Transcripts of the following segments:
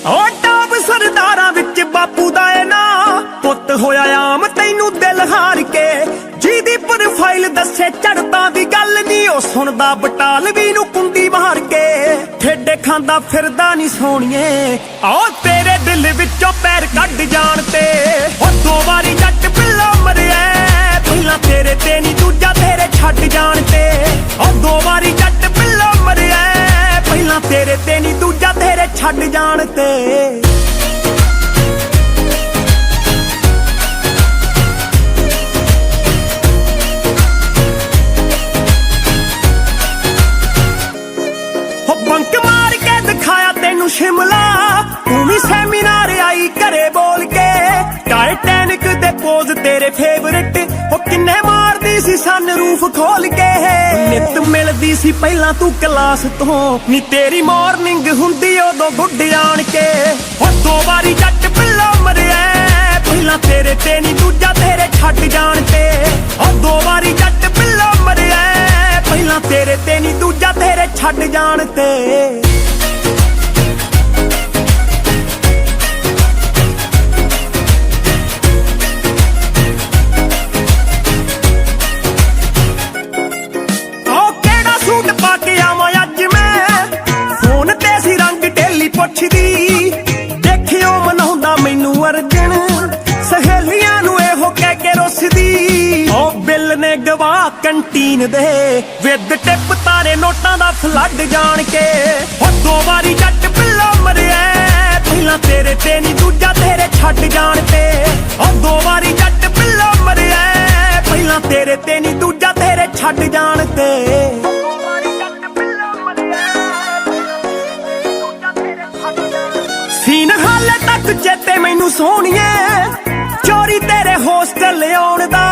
ਓ top ਸਰਦਾਰਾਂ ਵਿੱਚ ਬਾਪੂ ਦਾ ਏ ਨਾ ਪੁੱਤ ਹੋਇਆ ਆਮ ਤੈਨੂੰ ਦਿਲ ਹਾਰ ਕੇ ਜਿਹਦੀ ਪ੍ਰੋਫਾਈਲ ਦੱਸੇ ਚੜ੍ਹਤਾਂ ਦੀ ਗੱਲ ਨਹੀਂ ਉਹ ਸੁਣਦਾ ਬਟਾਲਵੀ ਨੂੰ ਕੁੰਡੀ ਮਾਰ ਕੇ ਠੇਡੇ ਖਾਂਦਾ ਫਿਰਦਾ ਨਹੀਂ ਸੋਹਣੀਏ ਆਓ ਤੇਰੇ ਦਿਲ ਵਿੱਚੋਂ ਪੈਰ ਕੱਢ ਜਾਣ ਤੇ ਉਹ 2 ਵਾਰੀ ਜੱਟ ਪਿੱਲਾ ਮਰਿਆ ਪਹਿਲਾਂ ਤੇਰੇ ਤੇ ਨਹੀਂ ਦੂਜਾ ਤੇਰੇ ਛੱਡ ਜਾਣ ਤੇ ਉਹ 2 ਵਾਰੀ ਜੱਟ ਪਿੱਲਾ ਮਰਿਆ ਪਹਿਲਾਂ ਤੇਰੇ ਤੇ ਨਹੀਂ ਦੂਜਾ ਤੇਰੇ ਛੱਡ ਜਾਣ ਤੇ ਬੰਕ ਮਾਰ ਕੇ ਦਿਖਾਇਆ ਤੈਨੂੰ ਸ਼ਿਮਲਾ ਤੂੰ ਵੀ ਸੈਮੀਨਾਰ ਆਈ ਘਰੇ ਬੋਲ ਕੇ ਟਾਈਟੈਨਿਕ ਦੇ ਪੋਜ਼ ਤੇਰੇ ਫੇਵਰਿਟ ਉਹ ਕਿੰਨੇ ਮਾਰਦੀ ਸੀ ਸਨ ਰੂਫ ਖੋਲ ਕੇ ਨਿੱਤ ਮਿਲਦੀ ਸੀ ਪਹਿਲਾਂ ਤੂੰ ਕਲਾਸ ਤੋਂ ਨੀ ਤੇਰੀ ਮਾਰਨਿੰਗ ਹੁੰਦੀ ਉਦੋਂ ਗੁੱਡ ਆਣ ਕੇ ਉਹ 2 ਵਾਰੀ ਜੱਟ ਪਿੱਲਾ ਮਰਿਆ ਪਹਿਲਾਂ ਤੇਰੇ ਤੇ ਨੀ ਦੂਜਾ ਤੇਰੇ ਛੱਡ ਜਾਣ ਤੇ ਉਹ 2 ਵਾਰੀ ਜੱਟ ਪਿੱਲਾ ਮਰਿਆ ਪਹਿਲਾਂ ਤੇਰੇ ਤੇ ਨੀ ਦੂਜਾ ਤੇਰੇ ਛੱਡ ਜਾਣ ਤੇ ਪੁੱਛਦੀ ਦੇਖਿਓ ਮਨਾਉਂਦਾ ਮੈਨੂੰ ਅਰਜਨ ਸਹੇਲੀਆਂ ਨੂੰ ਇਹੋ ਕਹਿ ਕੇ ਰੁੱਸਦੀ ਉਹ ਬਿੱਲ ਨੇ ਗਵਾ ਕੰਟੀਨ ਦੇ ਵਿਦ ਟਿਪ ਤਾਰੇ ਨੋਟਾਂ ਦਾ ਫਲੱਡ ਜਾਣ ਕੇ ਉਹ 2 ਵਾਰੀ ਜੱਟ ਪਿੱਲਾ ਮਰਿਆ ਪਹਿਲਾਂ ਤੇਰੇ ਤੇ ਨਹੀਂ ਦੂਜਾ ਤੇਰੇ ਛੱਡ ਜਾਣ ਤੇ ਉਹ 2 ਵਾਰੀ ਜੱਟ ਪਿੱਲਾ ਮਰਿਆ ਪਹਿਲਾਂ ਤੇਰੇ ਤੇ ਨਹੀਂ ਦੂਜਾ ਤੇਰੇ ਛੱਡ ਜਾਣ ਤੇ ਸੀਨ ਹਾਲੇ ਤੱਕ ਚੇਤੇ ਮੈਨੂੰ ਸੋਹਣੀਏ ਚੋਰੀ ਤੇਰੇ ਹੋਸਟਲ ਆਉਣ ਦਾ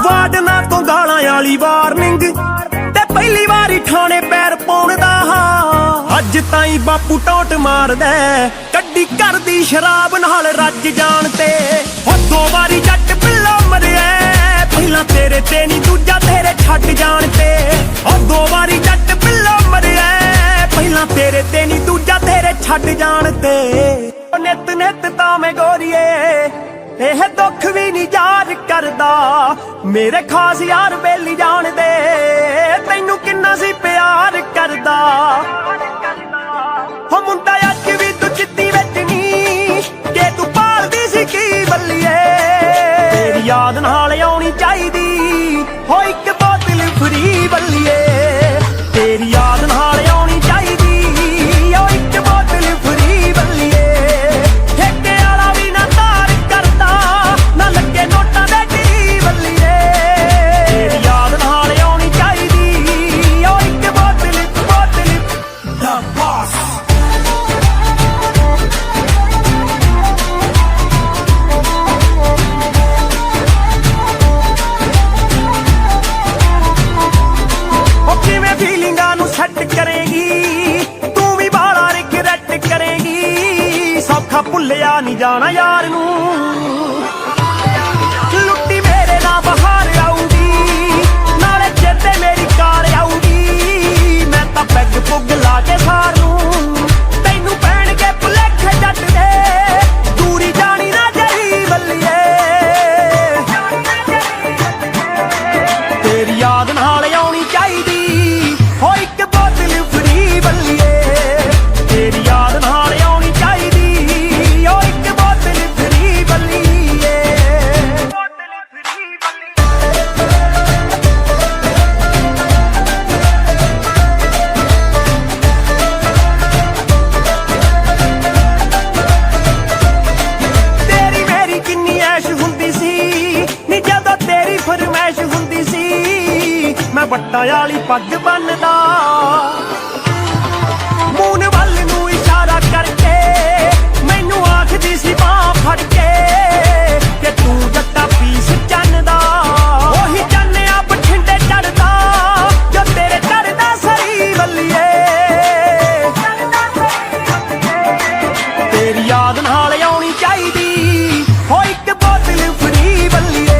ਵਾਰਡਨਾਂ ਤੋਂ ਗਾਲਾਂ ਵਾਲੀ ਵਾਰਨਿੰਗ ਤੇ ਪਹਿਲੀ ਵਾਰੀ ਥਾਣੇ ਪੈਰ ਪਾਉਣ ਦਾ ਅੱਜ ਤਾਈਂ ਬਾਪੂ ਟੋਟ ਮਾਰਦਾ ਕੱਢੀ ਕਰਦੀ ਸ਼ਰਾਬ ਨਾਲ ਰੱਜ ਜਾਣ ਤੇ ਉਹ 2 ਵਾਰੀ ਜੱਟ ਪਿੱਲਾ ਮਰਿਆ ਪਹਿਲਾਂ ਤੇਰੇ ਤੇ ਨਹੀਂ ਦੂਜਾ ਤੇਰੇ ਛੱਡ ਜਾਣ ਤੇ ਉਹ 2 ਵਾਰੀ ਜੱਟ ਪਿੱਲਾ ਮਰਿਆ ਪਹਿਲਾਂ ਤੇਰੇ ਤੇ ਨਹੀਂ ਦੂਜਾ ਤੇਰੇ ਛੱਡ ਜਾਣ ਤੇ ਨਿੱਤ ਨਿੱਤ ਤਾਂ ਮੈਂ ਗੋਰੀਏ ਇਹ ਦੁੱਖ ਵੀ ਨਹੀਂ ਯਾਦ ਕਰਦਾ ਮੇਰੇ ਖਾਸ ਯਾਰ ਬੇਲੀ ਜਾਣਦੇ ਤੈਨੂੰ ਕਿੰਨਾ ਸੀ ਪਿਆਰ ਕਰਦਾ ਹੋ ਮੁੰਡਾ ਅੱਜ ਵੀ ਤੂੰ ਚਿੱਤੀ ਵਿੱਚ ਨਹੀਂ ਕਿ ਤੂੰ ਪਾਲਦੀ ਸੀ ਕੀ ਬੱਲੀਏ ਤੇਰੀ ਯਾਦ ਨਾਲ ਆਉਣੀ ਚਾਹੀਦੀ ਹੋ ਇੱਕ ਬੋਤਲ ਫਰੀ ਬੱਲੀਏ ਤੇਰੀ ਯਾਦ ਨਾਲ ਆਉਣੀ ਚਾਹੀਦੀ ਉਹ ਇੱਕ ਬੋਤਲ ਫਰੀ ਬੱਲੀਏ ਠੇਕੇ ਵਾਲਾ ਵੀ ਨਾ ਤਾਰ ਕਰਦਾ ਨਾ ਲੱਗੇ ਨੋਟਾਂ ਦੇ ਢੀ ਬੱਲੀਏ ਤੇਰੀ ਯਾਦ ਨਾਲ ਆਉਣੀ ਚਾਹੀਦੀ ਉਹ ਇੱਕ ਬੋਤਲ ਦਾ ਬਾਸ ਉਹ ਕਿਵੇਂ ਫੀਲਿੰਗਾਂ ਨੂੰ ਸੈੱਟ ਕਰੇਗੀ ਤੂੰ ਵੀ ਬਾਲਾ ਰਿਗਰੈਟ ਕਰੇਗੀ ਸੌਖਾ ਭੁੱਲਿਆ ਨਹੀਂ ਜਾਣਾ ਯਾਰ ਨੂੰ ਲੁੱਟੀ ਮੇਰੇ ਨਾਲ ਬਹਾਰ ਆਊਗੀ ਨਾਲੇ ਚੇਤੇ ਮੇਰੀ ਕਾਰ ਆਊਗੀ ਮੈਂ ਤਾਂ ਪੈਗ ਪੁੱਗ ਲਾ ਕੇ ਸਾਰ ਨੂੰ ਤੈਨੂੰ ਪੈਣਗੇ ਭੁਲੇਖੇ ਜੱਟ ਦੇ ਦੂਰੀ ਜਾਣੀ ਨਾ ਜਾਈ ਬੱਲੀਏ ਤੇਰੀ ਯਾਦ ਨਾਲ ਆਉਣੀ ਚਾਹੀਦੀ ਹੋ ਇੱਕ ਬੋਤਲ ਫਰੀ ਬੱਲੀਏ ਤੇਰੀ ਯਾਦ ਨਾਲ ਆਉਣੀ ਚਾਹੀਦੀ ਉਹ ਇੱਕ ਬੋਤਲ ਫਰੀ ਬੱਲੀਏ ਤੇਰੀ ਮੇਰੀ ਕਿੰਨੀ ਐਸ਼ ਹੁੰਦੀ ਸੀ ਨੀ ਜਦੋਂ ਤੇਰੀ ਫਰਮੈਸ਼ ਹੁੰਦੀ ਸੀ ਮੈਂ ਵੱਟਾਂ ਵਾਲੀ ਪੱਗ ਬੰਨਦਾ ਮੂਨ ਵੱਲ ਨੂੰ ਇਸ਼ਾਰਾ ਕਰਕੇ ਮੈਨੂੰ ਆਖਦੀ ਸੀ ਬਾਹ ਫੜ ਕੇ ਕਿ ਤੂੰ ਜੱਟਾ ਪੀਸ ਚੰਨ ਦਾ ਉਹੀ ਚੰਨਿਆ ਬਠਿੰਡੇ ਚੜਦਾ ਜੋ ਤੇਰੇ ਚੜਦਾ ਸਰੀ ਬੱਲੀਏ ਤੇਰੀ ਯਾਦ ਨਾਲ ਆਉਣੀ ਚਾਹੀਦੀ ਹੋ ਇੱਕ ਬੋਤਲ ਫਰੀ ਬੱਲੀਏ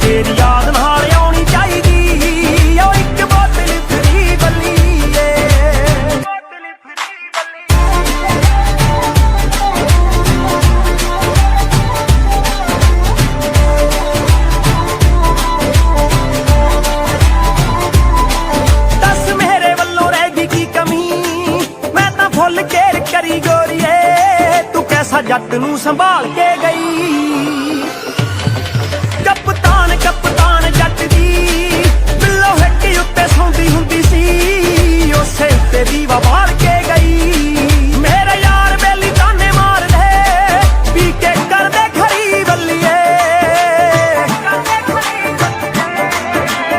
ਤੇਰੀ ਯਾਦ ਨਾਲ ਆਉਣੀ ਚਾਹੀਦੀ ਉਹ ਇੱਕ ਬੋਤਲ ਫਰੀ ਬੱਲੀਏ ਕਰੀ ਗੋਰੀਏ ਤੂੰ ਕੈਸਾ ਜੱਟ ਨੂੰ ਸੰਭਾਲ ਕੇ ਗਈ। ਕਪਤਾਨ ਕਪਤਾਨ ਜੱਟ ਦੀ ਬਿੱਲੋ ਹੱਟੀ ਉੱਤੇ ਸੌਂਦੀ ਹੁੰਦੀ ਸੀ ਉਸੇ ਉੱਤੇ ਦੀਵਾ ਬਾਲ ਕੇ ਗਈ। ਮੇਰੇ ਯਾਰ ਬੇਲੀ ਤਾਨੇ ਮਾਰਦੇ ਪੀ ਕੇ ਕਰਦੇ ਖਰੀ ਬੱਲੀਏ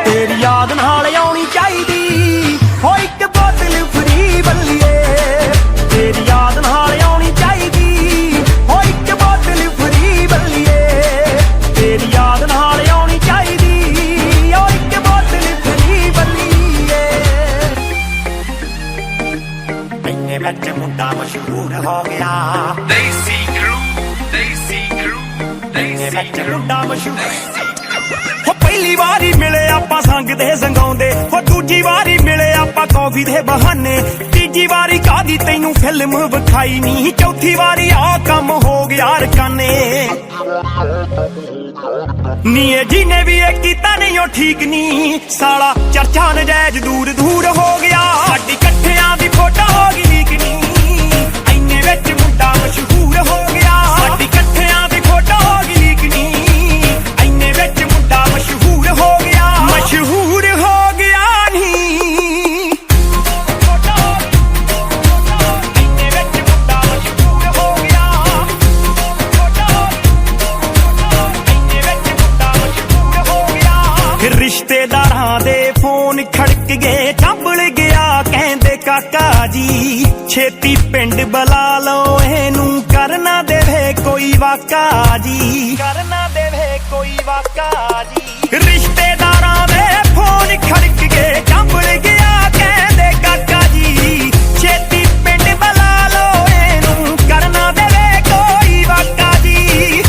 ਤੇਰੀ ਯਾਦ ਨਾਲ ਆਉਣੀ ਚਾਹੀਦੀ ਹੋ ਇੱਕ ਬੋਤਲ ਫਰੀ ਬੱਲੀਏ ਤੇਰੀ ਯਾਦ ਨਾਲ ਆਉਣੀ ਚਾਹੀਦੀ ਹੋ ਇੱਕ ਬੋਤਲ ਫਰੀ ਬੱਲੀਏ ਤੇਰੀ ਯਾਦ ਨਾਲ ਆਉਣੀ ਚਾਹੀਦੀ ਹੋ ਇੱਕ ਬੋਤਲ ਫਰੀ ਬੱਲੀਏ। ਇੰਨੇ ਵਿੱਚ ਮੁੰਡਾ ਮਸ਼ਹੂਰ ਹੋ ਗਿਆ Daisy crew, ਇੰਨੇ ਵਿੱਚ ਮੁੰਡਾ ਮਸ਼ਹੂਰ ਹੋ ਪਹਿਲੀ ਵਾਰੀ ਮਿਲੇ ਆਪਾਂ ਸੰਗ ਦੇ ਸੰਗਾਉਂਦੇ ਹੋ ਦੂਜੀ ਵਾਰੀ ਮਿਲੇ ਆਪਾਂ ਕੌਫੀ ਦੇ ਬਹਾਨੇ ਤੀਜੀ ਵਾਰੀ ਕਾਦੀ ਤੈਨੂੰ ਫਿਲਮ ਵਿਖਾਈ ਨਹੀਂ ਚੌਥੀ ਵਾਰੀ ਆ ਕੰਮ ਹੋ ਗਿਆ ਰਕਾਨੇ ਨੀ ਇਹ ਜਿਹਨੇ ਵੀ ਇਹ ਕੀਤਾ ਨਹੀਂ ਉਹ ਠੀਕ ਨਹੀਂ ਸਾਲਾ ਚਰਚਾ ਨਜਾਇਜ਼ ਦੂਰ ਦੂਰ ਹੋ ਗਿਆ ਸਾਡੀ ਇਕੱਠਿਆਂ ਦੀ ਫੋਟੋ ਹੋ ਗਈ ਲੀਕ ਨਹੀਂ ਇੰਨੇ ਵਿੱਚ ਮੁੰਡਾ ਮਸ਼ਹੂਰ ਹੋ ਗਿਆ ਸਾਡੀ ਇਕੱਠਿਆਂ ਦੀ ਫੋਟੋ ਹੋ ਗਈ ਲੀਕ ਨਹੀਂ ਇੰਨੇ ਵਿੱਚ ਮੁੰਡਾ ਮਸ਼ਹੂਰ ਹੋ ਗਿਆ ਮਸ਼ਹੂਰ ਹੋ ਗਿਆ ਨਹੀਂ ਇੰਨੇ ਵਿੱਚ ਮੁੰਡਾ ਮਸ਼ਹੂਰ ਹੋ ਗਿਆ ਇੰਨੇ ਵਿੱਚ ਮੁੰਡਾ ਮਸ਼ਹੂਰ ਹੋ ਗਿਆ ਫਿਰ ਰਿਸ਼ਤੇਦਾਰਾਂ ਦੇ ਫੋਨ ਖੜਕ ਗਏ ਚੰਬਲ ਗਿਆ ਕਹਿੰਦੇ ਕਾਕਾ ਜੀ ਛੇਤੀ ਪਿੰਡ ਬੁਲਾ ਲਓ ਇਹਨੂੰ ਕਰਨਾ ਦੇਵੇ ਕੋਈ ਵਾਕਾ ਜੀ ਕਰਨਾ ਦੇਵੇ ਕੋਈ ਵਾਕਾ ਜੀ ਰਿਸ਼ਤੇਦਾਰਾਂ ਦੇ ਫੋਨ ਖੜਕ ਗਏ ਚੰਬਲ ਗਿਆ ਕਹਿੰਦੇ ਕਾਕਾ ਜੀ ਛੇਤੀ ਪਿੰਡ ਬੁਲਾ ਲਓ ਇਹਨੂੰ ਕਰਨਾ ਦੇਵੇ ਕੋਈ ਵਾਕਾ ਜੀ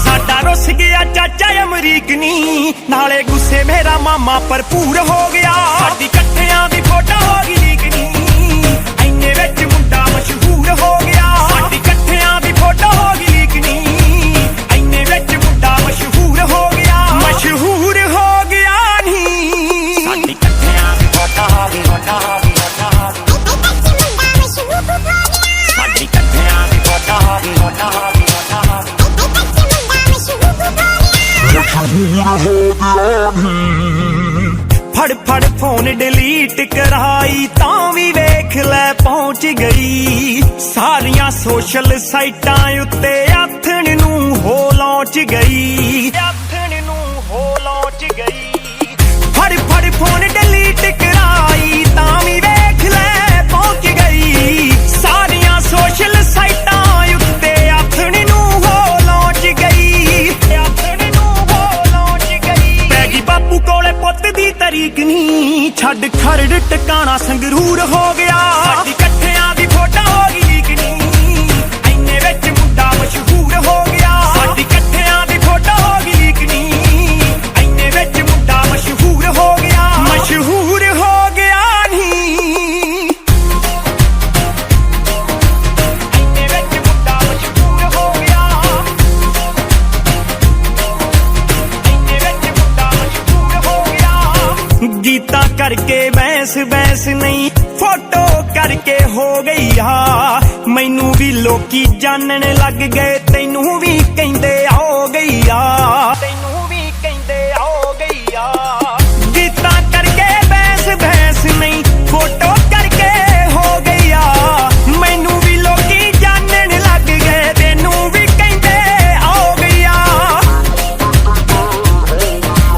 ਸਾਡਾ ਰੁੱਸ ਗਿਆ ਚਾਚਾ ਅਮਰੀਕ ਨੀ ਨਾਲੇ ਗੁੱਸੇ ਮੇਰਾ ਮਾਮਾ ਭਰਪੂਰ ਹੋ ਗਿਆ ਸਾਡੀ ਇਕੱਠਿਆਂ ਦੀ ਫੋਟੋ ਹੋ ਗਈ ਲੀਕ ਨੀ ਇੰਨੇ ਵਿੱਚ ਮੁੰਡਾ ਮਸ਼ਹੂਰ ਹੋ ਗਿਆ ਸਾਡੀ ਇਕੱਠਿਆਂ ਦੀ ਫੋਟੋ ਹੋ ਗਈ ਲੀਕ ਨੀ ਇੰਨੇ ਵਿੱਚ ਮੁੰਡਾ ਮਸ਼ਹੂਰ ਹੋ ਗਿਆ ਮਸ਼ਹੂਰ ਹੋ ਗਿਆ ਨੀ ਸਾਡੀ ਇਕੱਠਿਆਂ ਦੀ ਫੋਟੋ ਹੋ ਗਈ ਸਾਡੀ ਇਕੱਠਿਆਂ ਦੀ ਫੋਟੋ ਹੋ ਗਈ ਫੜ ਫੜ ਫੋਨ ਡਿਲੀਟ ਕਰਾਈ ਤਾਂ ਵੀ ਵੇਖ ਲੈ ਪਹੁੰਚ ਗਈ ਸਾਰੀਆਂ ਸੋਸ਼ਲ ਸਾਈਟਾਂ ਉੱਤੇ ਆਥਣ ਨੂੰ ਹੋ ਲਾਂਚ ਗਈ ਆਥਣ ਨੂੰ ਹੋ ਲਾਂਚ ਗਈ ਫੜ ਫੜ ਫੋਨ ਡਿਲੀਟ ਕਰਾਈ ਤਾਂ ਵੀ ਵੇਖ ਲੈ ਪਹੁੰਚ ਗਈ ਸਾਰੀਆਂ ਸੋਸ਼ਲ ਸਾਈਟਾਂ ਉੱਤੇ ਆਥਣ ਨੂੰ ਹੋ ਲਾਂਚ ਗਈ ਆਥਣ ਨੂੰ ਹੋ ਲਾਂਚ ਗਈ ਪੈ ਗਈ ਬਾਪੂ ਕੋਲੇ ਪੁੱਤ ਦੀ ਤਰੀਕ ਨਹੀਂ ਛੱਡ ਖਰੜ ਟਿਕਾਣਾ ਸੰਗਰੂਰ ਹੋ ਗਿਆ ਸਾਡੀ ਇਕੱਠਿਆਂ ਦੀ ਫੋਟੋ ਹੋ ਗਈ ਲੀਕ ਨਹੀਂ ਇੰਨੇ ਵਿੱਚ ਮੁੰਡਾ ਮਸ਼ਹੂਰ ਹੋ ਗਿਆ ਸਾਡੀ ਇਕੱਠਿਆਂ ਦੀ ਫੋਟੋ ਹੋ ਗਈ ਲੀਕ ਨਹੀਂ ਇੰਨੇ ਵਿੱਚ ਮੁੰਡਾ ਮਸ਼ਹੂਰ ਹੋ ਗਿਆ ਮਸ਼ਹੂਰ ਹੋ ਗਿਆ ਨਹੀਂ ਇੰਨੇ ਵਿੱਚ ਮੁੰਡਾ ਮਸ਼ਹੂਰ ਹੋ ਗਿਆ ਇੰਨੇ ਵਿੱਚ ਮੁੰਡਾ ਮਸ਼ਹੂਰ ਹੋ ਗਿਆ ਗੀਤਾ ਕਰਕੇ ਬੈਸ ਨਹੀਂ ਫੋਟੋ ਕਰਕੇ ਹੋ ਗਈ ਆ ਮੈਨੂੰ ਵੀ ਲੋਕੀ ਜਾਣਨ ਲੱਗ ਗਏ ਤੈਨੂੰ ਵੀ ਕਹਿੰਦੇ ਆਓ ਗਈ ਆ ਤੈਨੂੰ ਵੀ ਕਹਿੰਦੇ ਆਓ ਗਈ ਆ ਗੀਤਾ ਕਰਕੇ ਬੈਸ ਨਹੀਂ ਫੋਟੋ ਕਰਕੇ ਹੋ ਗਈ ਆ ਮੈਨੂੰ ਵੀ ਲੋਕੀ ਜਾਣਨ ਲੱਗ ਗਏ ਤੈਨੂੰ ਵੀ ਕਹਿੰਦੇ ਆਓ ਗਈ ਆ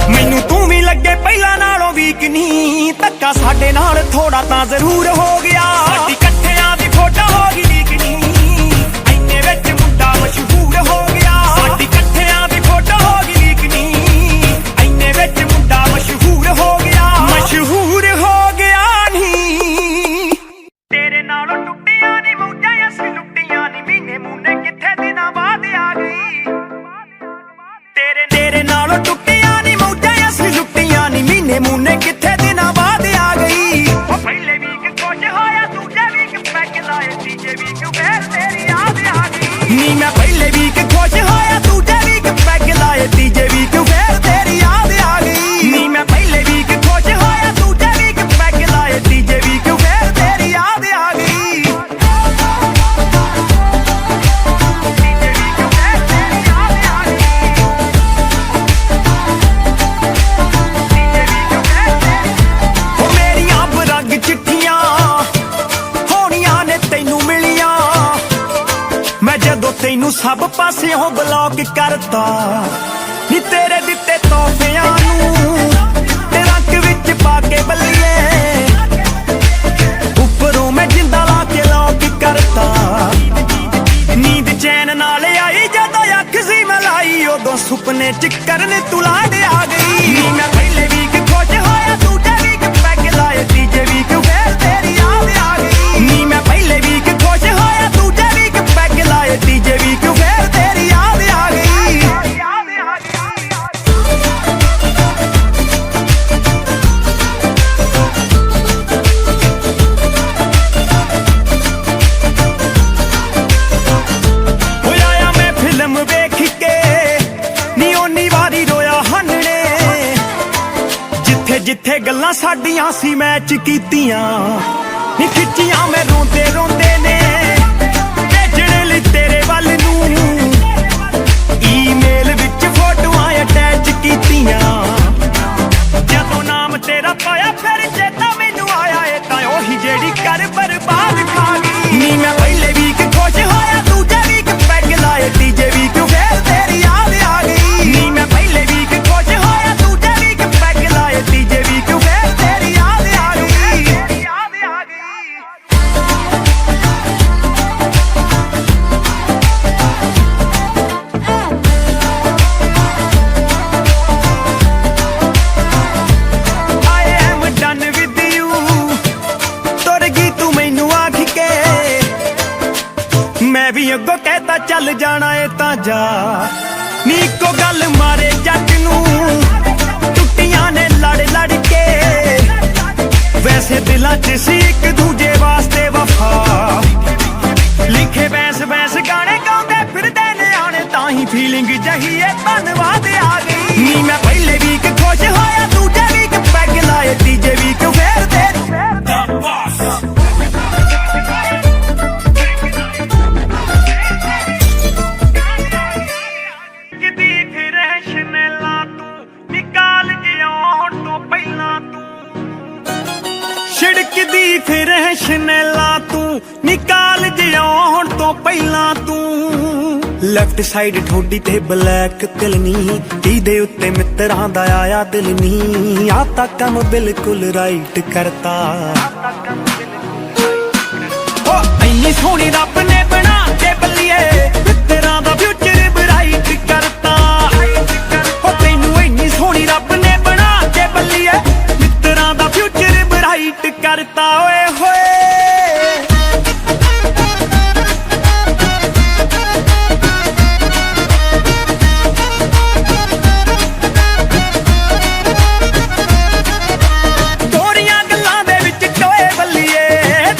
ਮੈਨੂੰ ਤੂੰ ਵੀ ਲੱਗੇ ਪਹਿਲਾਂ ਨਾਲੋਂ ਵੀਕ ਨਹੀਂ ਧੱਕਾ ਸਾਡੇ ਨਾਲ ਥੋੜਾ ਤਾਂ ਜ਼ਰੂਰ ਹੋ ਗਿਆ ਸਾਡੀ ਇਕੱਠਿਆਂ ਦੀ ਫੋਟੋ ਹੋ ਗਈ ਲੀਕ ਨਹੀਂ ਇੰਨੇ ਵਿੱਚ ਮੁੰਡਾ ਮਸ਼ਹੂਰ ਹੋ ਗਿਆ ਸਾਡੀ ਇਕੱਠਿਆਂ ਦੀ ਫੋਟੋ ਹੋ ਗਈ ਲੀਕ ਨਹੀਂ ਇੰਨੇ ਵਿੱਚ ਮੁੰਡਾ ਮਸ਼ਹੂਰ ਹੋ ਗਿਆ ਮਸ਼ਹੂਰ ਹੋ ਗਿਆ ਨਹੀਂ ਤੇਰੇ ਨਾਲੋਂ ਟੁੱਟੀਆਂ ਨੀ ਮੌਜਾਂ ਅਸੀਂ ਲੁੱਟੀਆਂ ਨੀ ਮਹੀਨੇ ਮੂਨੇ ਕਿੱਥੇ ਦਿਨਾਂ ਬਾਅਦ ਆ ਗਈ ਤੇਰੇ ਨਾਲੋਂ ਟੁੱਟੀਆਂ ਨੀ ਮੌਜਾਂ ਅਸੀਂ ਲੁੱਟੀਆਂ ਨੀ ਮਹੀਨੇ ਮੂਨੇ ਕਿੱਥੇ ਦਿਨਾਂ ਬਾਅਦ ਆ ਗਈ ਉਹ ਪਹਿਲੇ ਵੀਕ ਕੁਝ ਹੋਇਆ ਦੂਜੇ ਵੀਕ ਪੈਕ ਲਾਏ ਤੀਜੇ ਵੀਕ ਫੇਰ ਤੇਰੀ ਯਾਦ ਆ ਗਈ ਨੀ ਮੈਂ ਪਹਿਲੇ ਵੀਕ ਕੁਝ ਹੋਇਆ ਦੂਜੇ ਵੀਕ ਪੈਕ ਲਾਏ ਤੀਜੇ ਵੀਕ ਫੇਰ ਤੇਰੀ ਯਾਦ ਆ ਗਈ ਨੀ ਮੈਂ ਪਹਿਲੇ ਵੀਕ ਕੁਝ ਹੋਇਆ ਦੂਜੇ ਵੀਕ ਪੈਕ ਲਾਏ ਤੀਜੇ ਵੀਕ ਫੇਰ ਤੇਰੀ ਯਾਦ ਆ ਮੈਨੂੰ ਸਭ ਪਾਸਿਓਂ ਬਲੌਕ ਕਰਤਾ ਨੀ ਤੇਰੇ ਦਿੱਤੇ ਤੋਹਫਿਆਂ ਨੂੰ ਤੇ ਰੰਗ ਵਿੱਚ ਪਾ ਕੇ ਬੱਲੀਏ ਉੱਪਰੋਂ ਮੈਂ ਜਿੰਦਾ ਲਾ ਕੇ ਲੌਕ ਕਰਤਾ ਨੀਂਦ ਚੈਨ ਨਾਲ ਆਈ ਜਦੋਂ ਅੱਖ ਸੀ ਮਲਾਈ ਉਦੋਂ ਸੁਪਨੇ ਚ ਕਰਨ ਤੂੰ ਲਾਡ ਆ ਗਈ ਨੀ ਮੈਂ ਪਹਿਲੇ ਵੀਕ ਖੁਸ਼ ਹੋਇਆ ਦੂਜੇ ਵੀਕ ਪੈਗ ਲਾਏ ਤੀਜੇ ਵੀਕ ਫੇਰ ਤੇਰੀ ਯਾਦ ਆ ਗਈ ਨੀ ਮੈਂ ਪਹਿਲੇ ਵੀਕ ਖੁਸ਼ ਹੋਇਆ ਦੂਜੇ ਵੀਕ ਪੈਗ ਲਾਏ ਤੀਜੇ ਵੀਕ ਫੇਰ ਤੇਰੀ ਯਾਦ ਆ ਗਈ ਜਿੱਥੇ ਗੱਲਾਂ ਸਾਡੀਆਂ ਸੀ ਮੈਚ ਕੀਤੀਆਂ ਨੀ ਖਿੱਚੀਆਂ ਮੈਂ ਰੋਂਦੇ ਰੋਂਦੇ ਨੇ ਭੇਜਣ ਲਈ ਤੇਰੇ ਵੱਲ ਨੂੰ ਈਮੇਲ ਵਿੱਚ ਫੋਟੋਆਂ ਅਟੈਚ ਕੀਤੀਆਂ ਜਦੋਂ ਨਾਮ ਤੇਰਾ ਪਾਇਆ ਫਿਰ ਚੇਤਾ ਮੈਨੂੰ ਆਇਆ ਇਹ ਤਾਂ ਉਹੀ ਜਿਹੜੀ ਕਰ ਬਰਬਾਦ ਖਾ ਗਈ ਨੀ ਮੈਂ ਪਹਿਲੇ ਵੀਕ ਖੁਸ਼ ਹੋਇਆ ਦੂਜੇ ਵੀਕ ਪੈਗ ਲਾਏ ਤੀਜੇ ਵੀਕ ਫੇਰ ਤੇਰੀ ਯਾਦ ਆ ਗਈ ਨੀ ਮੈਂ ਪਹਿਲੇ ਵੀਕ ਖੁਸ਼ ਹੋਇਆ ਦੂਜੇ ਵੀਕ ਪੈਗ ਲਾਏ ਤੀਜੇ ਵੀਕ ਫੇਰ ਤੇਰੀ ਯਾਦ ਆ ਗਈ I am done with you ਤੁਰ ਗਈ ਤੂੰ ਮੈਨੂੰ ਆਖ ਕੇ ਮੈਂ ਵੀ ਅੱਗੋਂ ਕਹਿਤਾ ਚੱਲ ਜਾਣਾ ਏ ਤਾਂ ਜਾ ਨੀ ਇੱਕੋ ਗੱਲ ਮਾਰੇ ਜੱਟ ਨੂੰ ਟੁੱਟੀਆਂ ਨੇ ਲੜ ਲੜ ਕੇ ਵੈਸੇ ਦਿਲਾਂ 'ਚ ਸੀ ਇੱਕ ਦੂਜੇ ਵਾਸਤੇ ਵਫਾ ਲਿਖੇ ਬੈਂਸ ਬੈਂਸ ਗਾਣੇ ਗਾਉਂਦੇ ਫਿਰਦੇ ਨੇ ਆਣੇ ਤਾਂ ਹੀ ਫੀਲਿੰਗ ਜਹੀ ਏ ਧੰਨਵਾਦ ਆ ਗਈ ਨੀ ਮੈਂ ਪਹਿਲੇ ਵੀਕ ਖੁਸ਼ ਹੋਇਆ ਦੂਜੇ ਵੀਕ ਪੈਗ ਲਾਏ ਤੀਜੇ ਵੀਕ ਫੇਰ ਤੇਰੀ ਛਿੜਕਦੀ ਫਿਰ ਸ਼ਨੈਲਾਂ ਤੂੰ ਨਿਕਾਲ ਜਿਉਣ ਤੋਂ ਪਹਿਲਾਂ ਤੂੰ ਲੈਫਟ ਸਾਈਡ ਠੋਡੀ ਤੇ ਬਲੈਕ ਤਿਲ ਨੀ ਜਿਹਦੇ ਉੱਤੇ ਮਿੱਤਰਾਂ ਦਾ ਆਇਆ ਦਿਲ ਨੀ ਆ ਤਾਂ ਕੰਮ ਬਿਲਕੁਲ ਰਾਈਟ ਕਰਤਾ ਓ ਇੰਨੀ ਸੋਹਣੀ ਰੱਬ ਨੇ ਬਣਾ ਕੇ ਬੱਲੀਏ ਮਿੱਤਰਾਂ ਦਾ ਫਿਊਚਰ ਬਰਾਈਟ ਕਰਤਾ ਓ ਤੈਨੂੰ ਇੰਨੀ ਸੋਹਣੀ ਰੱਬ ਨੇ ਬਣਾ ਕੇ ਬੱਲੀਏ ਮਿੱਤਰਾਂ ਦਾ ਫਿਊਚਰ ਬਰਾਈਟ ਕਰਤਾ ਓਏ ਹੋਏ ਥੋੜੀਆਂ ਗੱਲਾਂ ਦੇ ਵਿੱਚ ਟੋਏ ਬੱਲੀਏ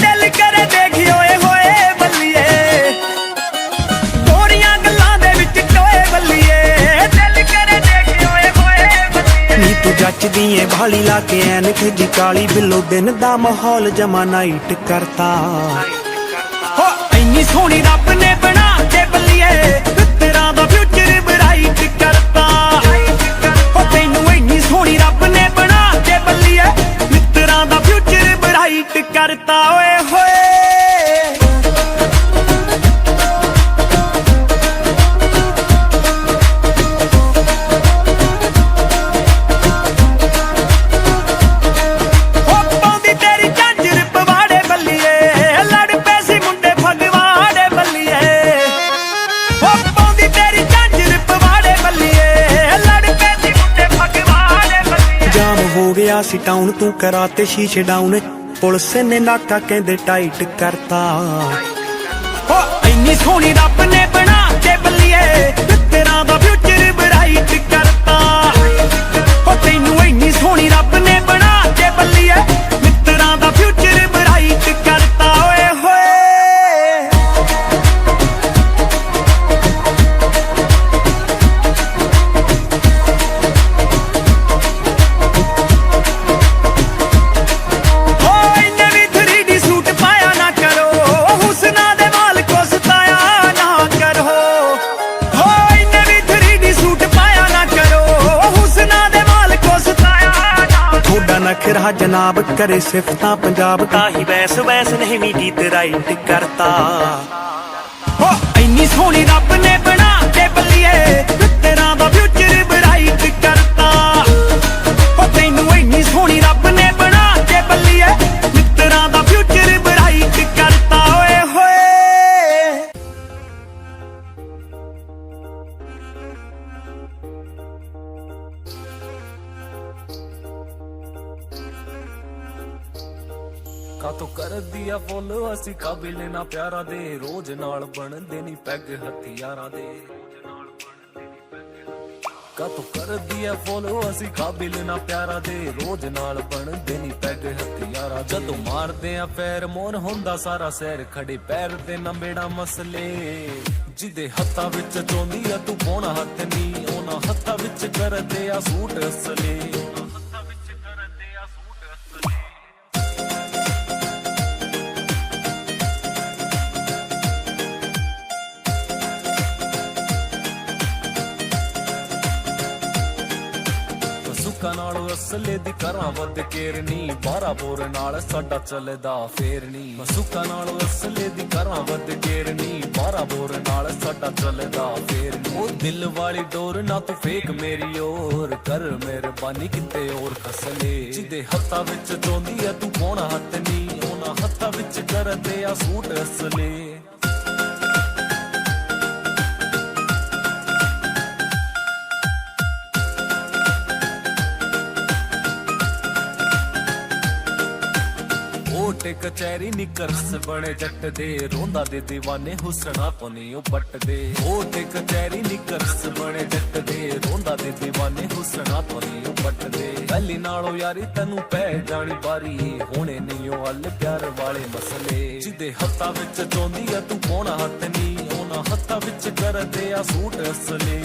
ਦਿਲ ਕਰੇ ਦੇਖੀ ਓਏ ਹੋਏ ਬੱਲੀਏ ਥੋੜੀਆਂ ਗੱਲਾਂ ਦੇ ਵਿੱਚ ਟੋਏ ਬੱਲੀਏ ਦਿਲ ਕਰੇ ਦੇਖੀ ਓਏ ਹੋਏ ਬੱਲੀਏ ਨੀ ਤੂੰ ਜੱਚਦੀ ਏ ਭਾਲੀ ਲਾ ਕੇ ਐਨਕ ਜੀ ਕਾਲੀ ਬਿੱਲੋ ਦਿਨ ਦਾ ਮਾਹੌਲ ਜਮਾ ਨਾਈਟ ਕਰਤਾ ਹੋ ਇੰਨੀ ਸੋਹਣੀ ਰੱਬ ਨੇ ਬਣਾ ਕੇ ਬੱਲੀਏ ਤੇਰਾ ਦਾ ਫਿਊਚਰ ਬਰਾਈਟ ਕਰਤਾ ਹੋ ਤੈਨੂੰ ਇੰਨੀ ਸੋਹਣੀ ਰੱਬ ਨੇ ਬਣਾ ਕੇ ਬੱਲੀਏ ਮਿੱਤਰਾਂ ਦਾ ਫਿਊਚਰ ਬਰਾਈਟ ਕਰਤਾ ਓਏ ਹੋਏ ਸੀ ਟਾਊਨ ਤੂੰ ਕਰਾਤੇ ਸ਼ੀਸ਼ੇ ਡਾਊਨ ਪੁਲਿਸ ਨੇ ਨਾਕਾ ਕਹਿੰਦੇ ਟਾਈਟ ਕਰਤਾ ਓ ਇੰਨੀ ਸੋਹਣੀ ਰੱਬ ਨੇ ਬਣਾ ਕੇ ਬੱਲੀਏ ਤੇਰਾ ਦਾ ਫਿਊਚਰ ਬਰਾਈਟ ਕਰਤਾ ਓ ਤੈਨੂੰ ਇੰਨੀ ਸੋਹਣੀ ਰੱਬ ਨੇ ਬਣਾ ਕੇ ਬੱਲੀਏ ਮਿੱਤਰਾਂ ਦਾ ਫਿਊਚਰ ਬਰਾਈਟ ਕਰਤਾ ਓਏ ਹੋਏ ਨਖਰਾ ਜਨਾਬ ਕਰੇ ਸਿਫਤਾਂ ਪੰਜਾਬ ਤਾਂ ਹੀ ਵੈਸ ਵੈਸ ਨਹੀਂ ਨੀ ਗੀਤ ਰਾਈਟ ਕਰਤਾ ਹੋ ਇੰਨੀ ਇੰਨੀ ਸੋਹਣੀ ਰੱਬ ਨੇ ਬਣਾ ਕੇ ਬੱਲੀਏ ਤੇਰਾ ਦਾ ਫਿਊਚਰ ਬ੍ਰਾਈਟ ਕਰਤਾ ਉਹ ਤੈਨੂੰ ਇੰਨੀ ਸੋਹਣੀ ਰੱਬ ਨੇ ਬਣਾ ਕੇ ਬੱਲੀਏ ਤੇਰਾ ਦਾ ਫਿਊਚਰ ਬ੍ਰਾਈਟ ਕਰਤਾ ਓਏ ਹੋਏ ਕਾਤੋਂ ਕਰਦੀ ਆ ਫੋਲੋ ਅਸੀਂ ਕਾਬਿਲ ਨਾ ਪਿਆਰਾਂ ਦੇ ਰੋਜ਼ ਨਾਲ ਬਣਦੇ ਨਹੀਂ ਪੈਗ ਹਥਿਆਰਾਂ ਦੇ ਕਾਤੋਂ ਕਰਦੀ ਆ ਫੋਲੋ ਅਸੀਂ ਕਾਬਿਲ ਨਾ ਪਿਆਰਾਂ ਦੇ ਰੋਜ਼ ਨਾਲ ਬਣਦੇ ਨਹੀਂ ਪੈਗ ਹਥਿਆਰਾਂ ਜਦੋਂ ਮਾਰਦੇ ਆ ਪੈਰ ਮੋਨ ਹੁੰਦਾ ਸਾਰਾ ਸੈਰ ਖੜੇ ਪੈਰ ਤੇ ਨਾ ਮੇੜਾ ਮਸਲੇ ਜਿਹਦੇ ਹੱਥਾਂ ਵਿੱਚ ਚੋਂਦੀ ਆ ਤੂੰ ਪਾਉਣਾ ਹੱਥ ਨਹੀਂ ਉਹਨਾਂ ਹੱਥਾਂ ਵਿੱਚ ਕਰਦੇ ਆ ਸੂਟ ਅਸਲੇ ਸੁੱਕਾ ਨਾਲ ਅਸਲੇ ਦੀ ਕਰਾਂ ਵੱਧ ਕੇਰਨੀ 12 ਬੋਰ ਨਾਲ ਸਾਡਾ ਚੱਲਦਾ ਫੇਰ ਨਹੀਂ ਸੁੱਕਾ ਨਾਲ ਅਸਲੇ ਦੀ ਕਰਾਂ ਵੱਧ ਕੇਰਨੀ 12 ਬੋਰ ਨਾਲ ਸਾਡਾ ਚੱਲਦਾ ਫੇਰ ਨਹੀਂ ਉਹ ਦਿਲ ਵਾਲੀ ਡੋਰ ਨਾ ਤੂੰ ਫੇਕ ਮੇਰੀ ਓਰ ਕਰ ਮਿਹਰਬਾਨੀ ਕਿਤੇ ਹੋਰ ਖਸਲੇ ਜਿਹਦੇ ਹੱਥਾਂ ਵਿੱਚ ਚੋਂਦੀ ਆ ਤੂੰ ਪਾਉਣਾ ਹੱਥ ਨਹੀਂ ਉਹਨਾਂ ਹੱਥਾਂ ਵਿੱਚ ਕਰਦੇ ਆ ਸੂਟ ਅਸਲੇ ਕੋਟੇ ਕਚਹਿਰੀ ਨਿਕਰਸ ਬਣੇ ਜੱਟ ਦੇ ਰੋਂਦਾ ਦੇ دیਵਾਨੇ ਹੁਸਨਾ ਪਨੀ ਉਹ ਪੱਟ ਦੇ ਕੋਟੇ ਕਚਹਿਰੀ ਨਿਕਰਸ ਬਣੇ ਜੱਟ ਦੇ ਰੋਂਦਾ ਦੇ دیਵਾਨੇ ਹੁਸਨਾ ਪਨੀ ਉਹ ਪੱਟ ਦੇ ਪਹਿਲੀ ਨਾਲੋਂ ਯਾਰੀ ਤੈਨੂੰ ਪੈ ਜਾਣੀ ਬਾਰੀ ਹੋਣੇ ਨਹੀਂ ਉਹ ਹੱਲ ਪਿਆਰ ਵਾਲੇ ਮਸਲੇ ਜਿਹਦੇ ਹੱਥਾਂ ਵਿੱਚ ਚੋਂਦੀ ਆ ਤੂੰ ਪਾਉਣਾ ਹੱਥ ਨਹੀਂ ਉਹਨਾਂ ਹੱਥਾਂ ਵਿੱਚ ਕਰਦੇ ਆ ਸੂਟ ਅਸਲੇ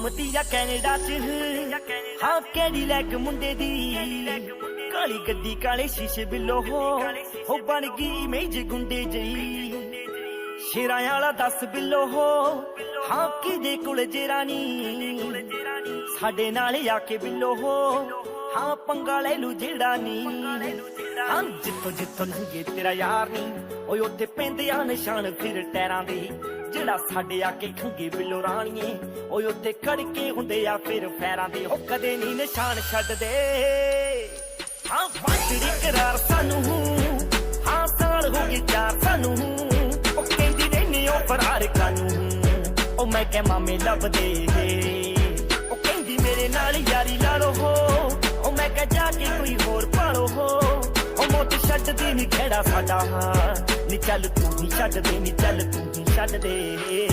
ਘੁੰਮਦੀ ਆ ਕੈਨੇਡਾ ਚ ਹਾਂ ਕੈਡੀਲੈਕ ਮੁੰਡੇ ਦੀ ਕਾਲੀ ਗੱਡੀ ਕਾਲੇ ਸ਼ੀਸ਼ੇ ਬਿੱਲੋ ਹੋ ਬਣ ਗਈ ਇਮੇਜ ਗੁੰਡੇ ਜਈ ਸ਼ੇਰਾਂ ਵਾਲਾ 10 ਬਿੱਲੋ ਹਾਂ ਕਿਦੇ ਕੋਲ ਜੇਰਾਨੀ ਸਾਡੇ ਨਾਲ ਆ ਕੇ ਬਿੱਲੋ ਹਾਂ ਪੰਗਾ ਲੈ ਲੂ ਜਿਹੜਾ ਨੀ ਹਾਂ ਜਿੱਥੋਂ ਜਿੱਥੋਂ ਲੰਘੇ ਤੇਰਾ ਯਾਰ ਨੀ ਓਏ ਉੱਥੇ ਪੈਂਦੇ ਆ ਨਿਸ਼ਾਨ ਫਿਰ ਟੈਰਾਂ ਦੇ ਜਿਹੜਾ ਸਾਡੇ ਆ ਕੇ ਖੰਗੇ ਬਿੱਲੋ ਰਾਣੀਏ ਓਏ ਉੱਥੇ ਖੜਕੇ ਹੁੰਦੇ ਆ ਫਿਰ ਫੈਰਾਂ ਦੇ ਉਹ ਕਦੇ ਨਹੀਂ ਨਿਸ਼ਾਨ ਛੱਡਦੇ ਹਾਂ ਵਾਟੜੀ ਕਰਾਰ ਸਾਨੂੰ ਹਾਂ ਸਾਲ ਹੋ ਗਏ 4 ਸਾਨੂੰ ਉਹ ਕਹਿੰਦੀ ਰਹਿੰਦੀ ਉਹ ਫਰਾਰ ਕਾਨੂੰ ਉਹ ਮੈਂ ਕਹਿ ਮਾਮੇ ਲੱਭਦੇ ਉਹ ਕਹਿੰਦੀ ਮੇਰੇ ਨਾਲ ਯਾਰੀ ਲਾ ਲੋ ਉਹ ਮੈਂ ਕਹਿ ਜਾ ਕੇ ਕੋਈ ਹੋਰ ਭਾਲੋ ਉਹ ਮੋਟ ਛੱਡਦੀ ਨੀ ਖੇੜਾ ਸਾਡਾ ਨੀ ਚੱਲ ਤੂੰ ਹੀ ਛੱਡ ਦੇ ਨੀ ਚੱਲ ਤੂੰ ਹੀ ਛੱਡ ਦੇ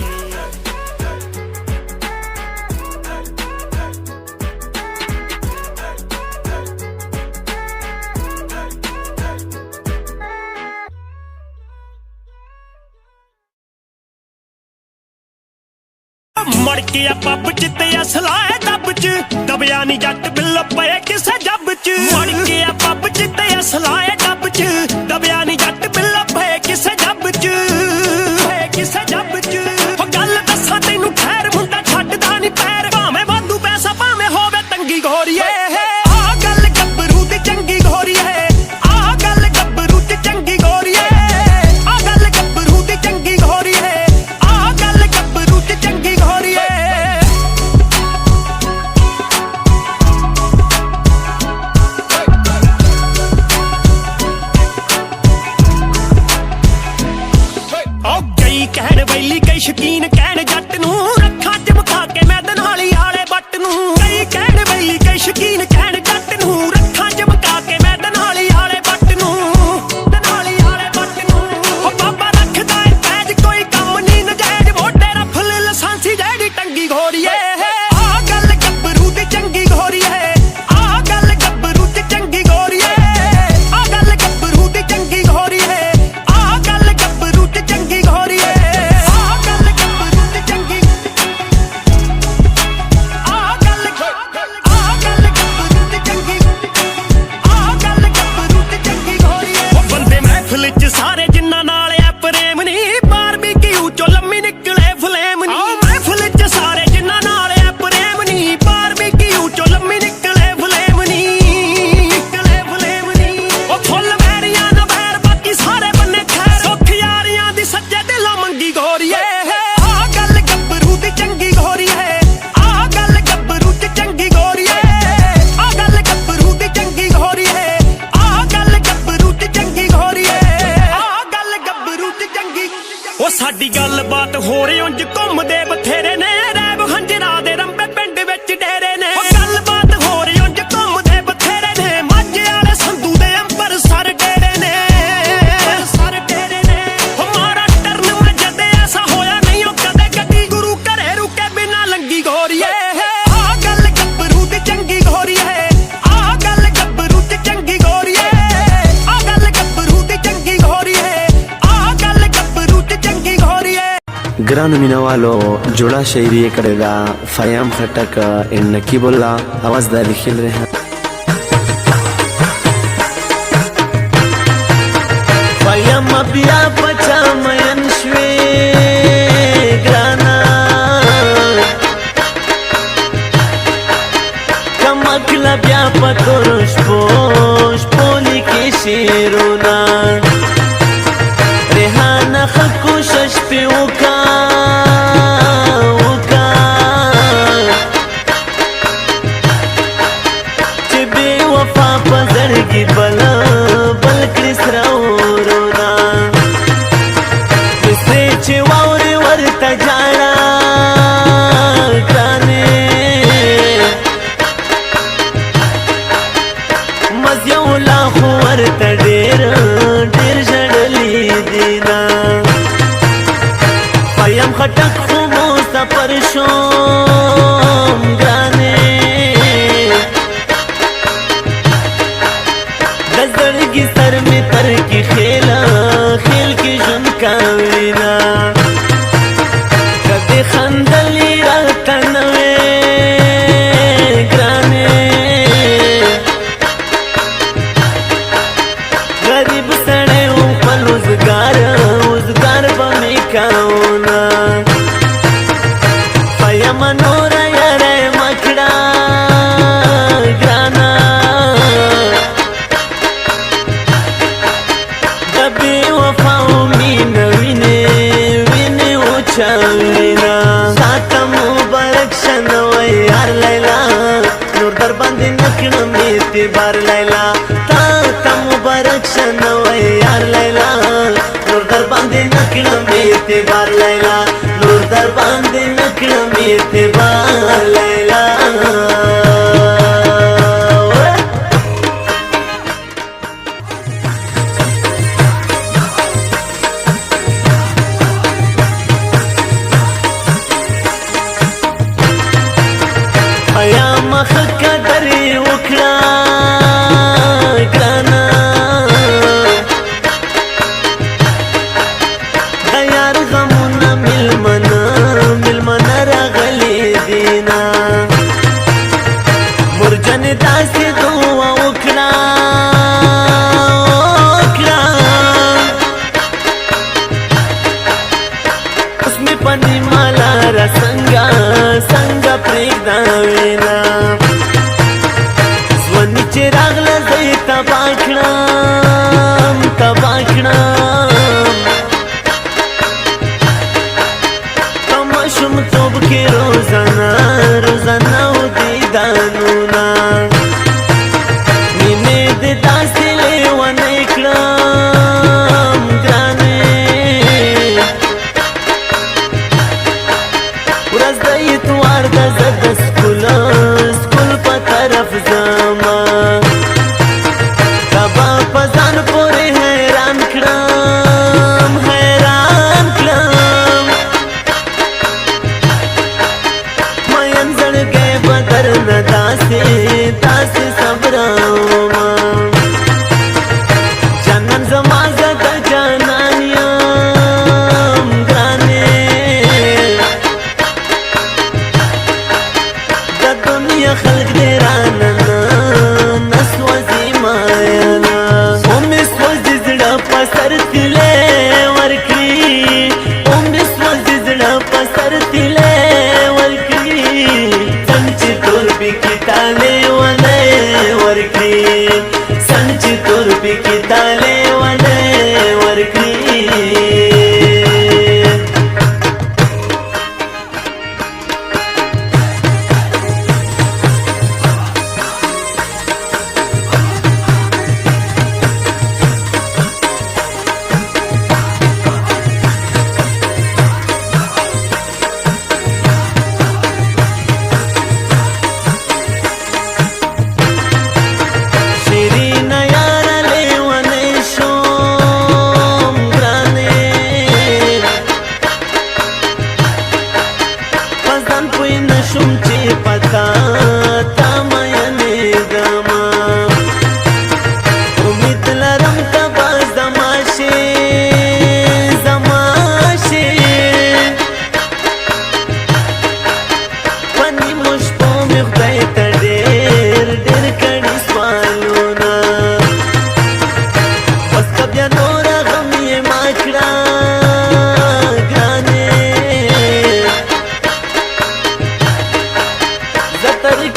ਮੜ ਕੇ ਆ ਪੱਬ ਚ ਤੇ ਅਸਲਾ ਹੈ ਡੱਬ ਚ ਦਬਿਆ ਨੀ ਜੱਟ ਬਿੱਲ ਪਏ ਕਿਸੇ ਜੱਬ ਚ ਮੜ ਕੇ ਆ ਪੱਬ ਚ ਤੇ ਅਸਲਾ ਹੈ ਡੱਬ ਚ ਦਬਿਆ ਨੀ ਜੱਟ ਬਿੱਲ ਪਏ ਕਿਸੇ ਜੱਬ ਚ ਪਏ ਕਿਸੇ ਜੱਬ ਚ ਉਹ ਗੱਲ ਦੱਸਾਂ ਤੈਨੂੰ ਠਹਿਰ ਮੁੰਡਾ ਛੱਡਦਾ ਨੀ ਪੈਰ ਭਾਵੇਂ ਵਾਧੂ ਪੈਸਾ ਭਾਵੇਂ ਹੋਵੇ ਤੰਗੀ ਗੋਰੀਏ ਆਹ ਗੱਲ ਗੱਭਰੂ ਦੀ ਚੰਗੀ ਗੋਰੀਏ ਆਹ ਗੱਲ ਗੱਭਰੂ ਦੀ ਚੰਗੀ ਗੋਰੀਏ ਆਹ ਗੱਲ ਗੱਭਰੂ ਦੀ ਚੰਗੀ ਗੋਰੀਏ ਆਹ ਗੱਲ ਗੱਭਰੂ ਦੀ ਚੰਗੀ ਗੋਰੀਏ ګرانو مینوالو جوړه شاعري یې کړې ده فیام خټک اینډ نقیب الله اواز د لیکل ریحان فیم بیا پچا مین شوی ګرانا کمکله بیا پتور شپو شپو لیکي شعرونه ریحانه ښه کوشش پې وکړه چې بې وفا په زړګي بل کړي سره ورونه مسترې چې واورې ورته جاړه ګرانې مزیو لا خو ورته ډېر ژړلي دي نه فیم خټک خو مو سفر شوم ګرانې د زړګي سر مې تر کې خیل کې ژوند کوینه کدې خندلې راته نه وې ګرانې غریب سړی و خپل روزګار به مې کوونه فیم نوره یاره مه کړه ګرانه د بې وفاو مینه وینې وچاوینه تاته مبارک شه نوی یار لیلا نور در باندې نه کړم اعتبار لیلا تاته مبارک شه نوی یار لیلا نور در باندې نه کړم اعتبار لیلا نور در باندې نه کړم اعتبار لیلا یا مخ قدر وکړه ګرانه د یار غمونه میلمنه راغلي دینه مرجن داسې دعا وکړه اوس مې په نیمه لاره څنګه پرېږده وینا ځواني چې راغله زه یې تباه کړم په ماشومتوب کې روزانه و دیدانونه مینې دې داسې لیونی کړم ګرانې ورځ د اتوار د زه د سکول په طرف ځمه کبا په ځان پورې حیران کړم مین زړګی به درنه داسې صبرومه جانان زما زه د جانان یم ګرانې د دنیا خلق دې رانه نه سوځي مایانه ومې سوځي زړه په سر تلې ورکړي ومې سوځي زړه په سر تلې ورکړي څنګه چې تور بې تالې ونه ورکړي څنګه چې تور بې تالې ونه ورکړي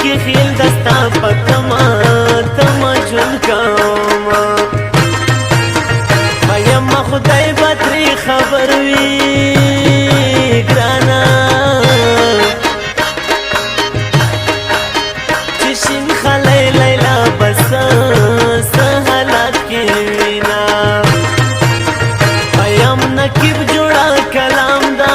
کې خیل دستا پتما تما جون کوما میم خدای بطری خبر وی گرانا چشین خلی لیلا بس سهلات کې وینا میم نکیب جوڑا کلام دا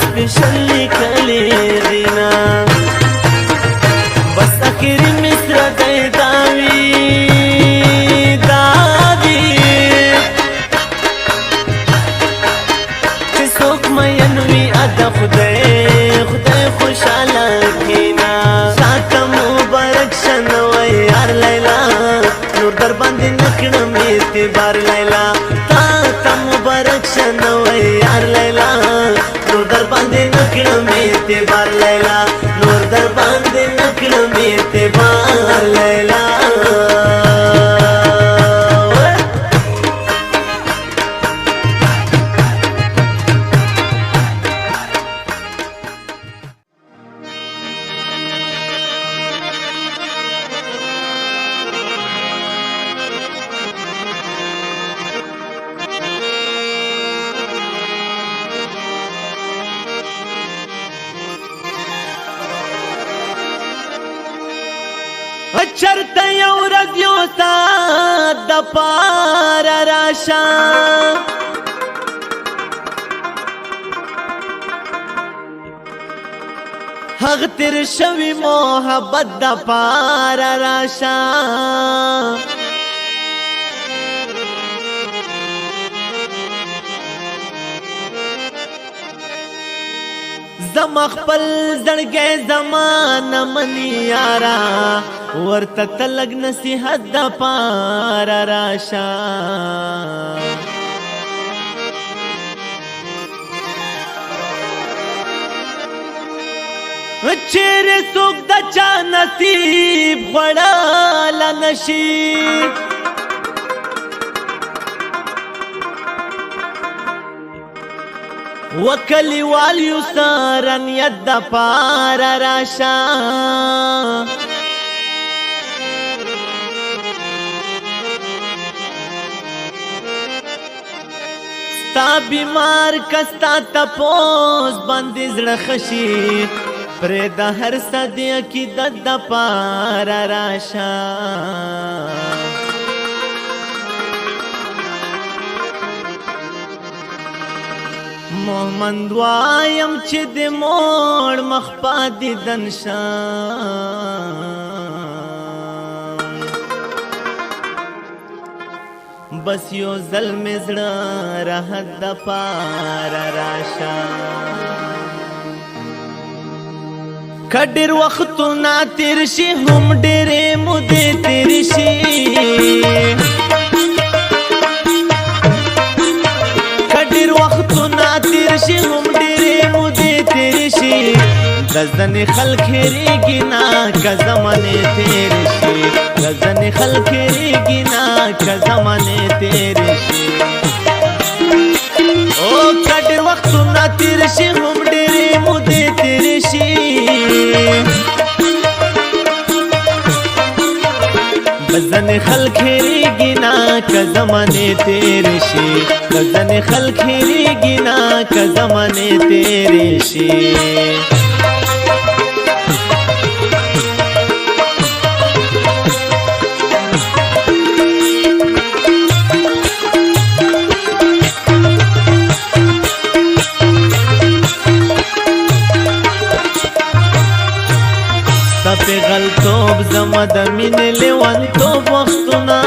स्पेशल निकले दिना बस आखिरी मिस्र दे दावी दावी सोख मयनवी अदा खुदाई खुशाला कीना साथ मुबारक शनवा यार लैला नूर दर बंदी नकड़म एतबार लैला ता मुबारक शनवा यार लैला नूर दर बांधे नकड़ में एतबार लैला नूर दर बांधे नकड़ में एतबार लैला चरता यौ रजियो सा दपार राशा हग तिर शवी मोहब्बत दपार राशा زمخپل زړګې زمانه منی یارا ورته تلګ نصیحت د پار راشا چیرې څوک د چا نصیب غړل نشي وکلی والیو سارن ید پار راشا ستا بیمار کستا تپوس بندی زړه خشي پرې د هر صدی عقیدت د پار راشا محمد وایم چې د موړ مخپا دي دنشان بس یو ظلم زړه راحت د پار راشا کډیر وختونه تیر شي هم ډېرې مودې تیر شي کډیر وختونه تیر شي هم ډېرې مودې تیر شي د ځنې خلک هېرېږي نه که زمانې تیر شي د ځنې خلک هېرېږي نه که زمانې تیر شي او کډیر وختونه تیر شي هم ډېرې مودې تیر شي بزن خلق هېرېږي نه که زمانې تیر شي بزن خلق هېرېږي نه که زمانې تیر شي په غلطوب زما د مینې لیونتوب وختونه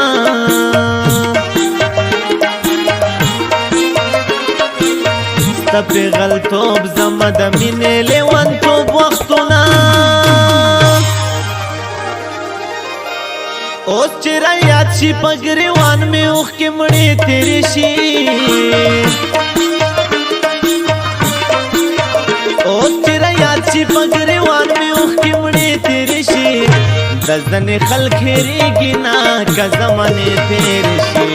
ستا په غلطوب زما د مینې لیونتوب وختونه اوس چې رایاد شي په ګریوان مې اوښکې مړې تېرې شي اوس چې رایاد شي په ګریوان مې اوښکې مړې تېرې شي د ځنې خلک هېرېږي نه که زمانې تېرې شي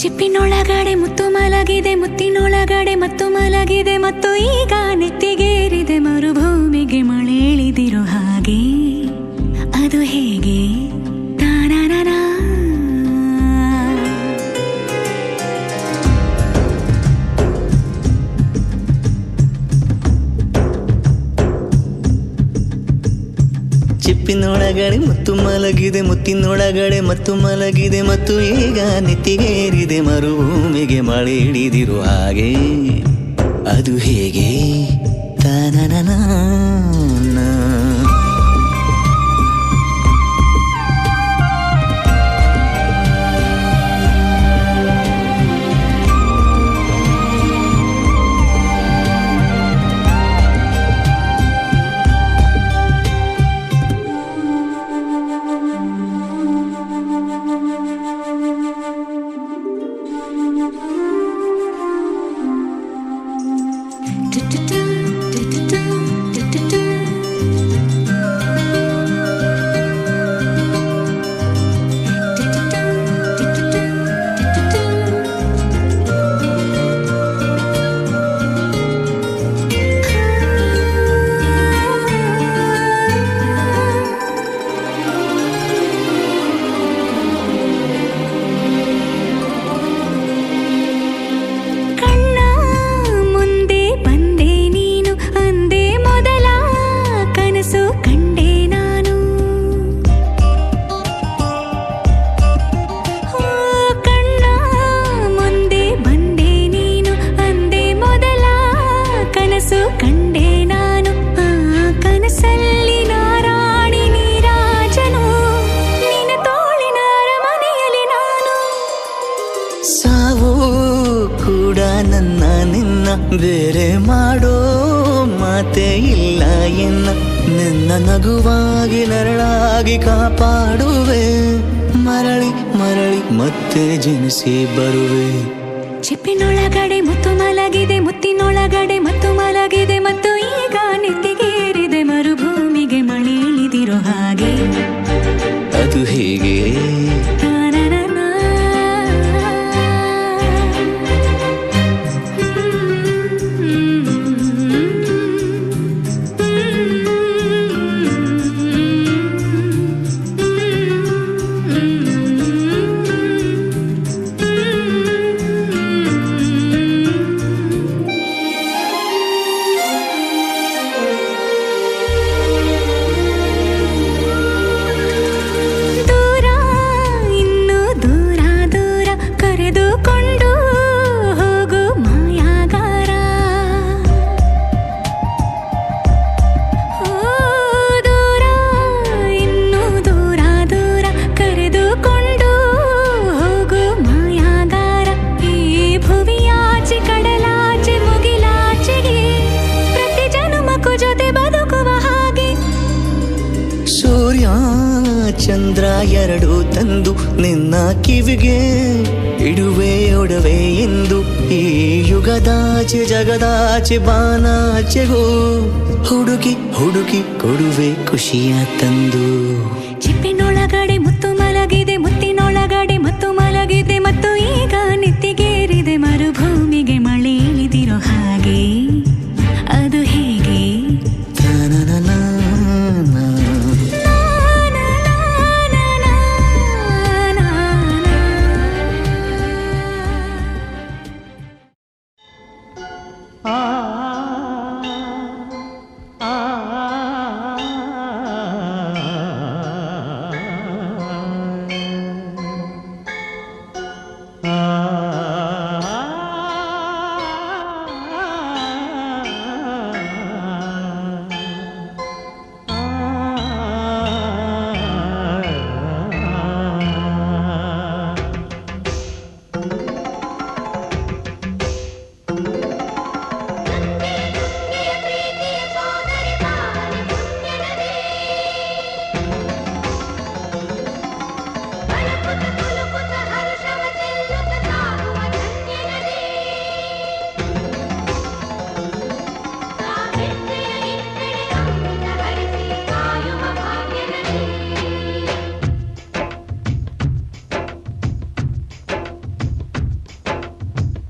ಚಿಪ್ಪಿನೊಳಗಡೆ ಮುತ್ತು ಮಲಗಿದೆ, ಮುತ್ತಿನೊಳಗಡೆ ಮತ್ತು ಮಲಗಿದೆ, ಮತ್ತು ಈಗ ನೆತ್ತಿಗೇರಿದೆ ಮರುಭೂಮಿಗೆ ಮಳೆ ಇಳಿದಿರೋ ಹಾಗೆ. ಅದು ಹೇಗೆ? ತಾನಾನಾ ಚಿಪ್ಪಿನೊಳಗಡೆ ಮುತ್ತು ಮಲಗಿದೆ, ಮುತ್ತಿನೊಳಗಡೆ ಮತ್ತು ಮಲಗಿದೆ, ಮತ್ತು ಈಗ ನೆತ್ತಿಗೇರಿದೆ ಮರುಭೂಮಿಗೆ ಮಳೆ ಹಿಡಿದಿರೋ ಹಾಗೆ. ಅದು ಹೇಗೆ? ತಾನನನಾ ಬೇರೆ ಮಾಡೋ ಮಾತೆ ಇಲ್ಲ ಎನ್ನ. ನಿನ್ನ ನಗುವಾಗಿ ನರಳಾಗಿ ಕಾಪಾಡುವೆ, ಮರಳಿ ಮರಳಿ ಮತ್ತೆ ಜನಿಸಿ ಬರುವೆ. ಚಿಪ್ಪಿನೊಳಗಡೆ ಮುತ್ತು ಮಲಗಿದೆ, ಮುತ್ತಿನೊಳಗಡೆ ಮತ್ತು ಮಲಗಿದೆ, ಮತ್ತು ಈಗ ನೆತ್ತಿಗೇರಿದೆ ಮರುಭೂಮಿಗೆ ಮಳೆ ಇಳಿದಿರೋ ಹಾಗೆ. ಅದು ಹೇಗೆ? ಚಂದ್ರ ಎರಡು ತಂದು ನಿನ್ನ ಕಿವಿಗೆ ಇಡುವೆ ಒಡವೆ ಎಂದು. ಈ ಯುಗದಾಚೆ ಜಗದಾಚೆ ಬಾನಾಚೆಗೂ ಹುಡುಕಿ ಹುಡುಕಿ ಕೊಡುವೆ ಖುಷಿಯ ತಂದು. ಚಿಪ್ಪಿನೊಳಗಡೆ ಮುತ್ತು ಮಲಗಿದೆ, ಮುತ್ತಿನೊಳಗಡೆ ಮತ್ತು ಮಲಗಿದೆ, ಮತ್ತು ಈಗ ನೆತ್ತಿಗೇರಿದೆ ಮರುಭೂಮಿಗೆ ಮಳೆ ಇಳಿದಿರೋ ಹಾಗೆ. ಅದು ಹೇಗೆ? ತಾನನನಾ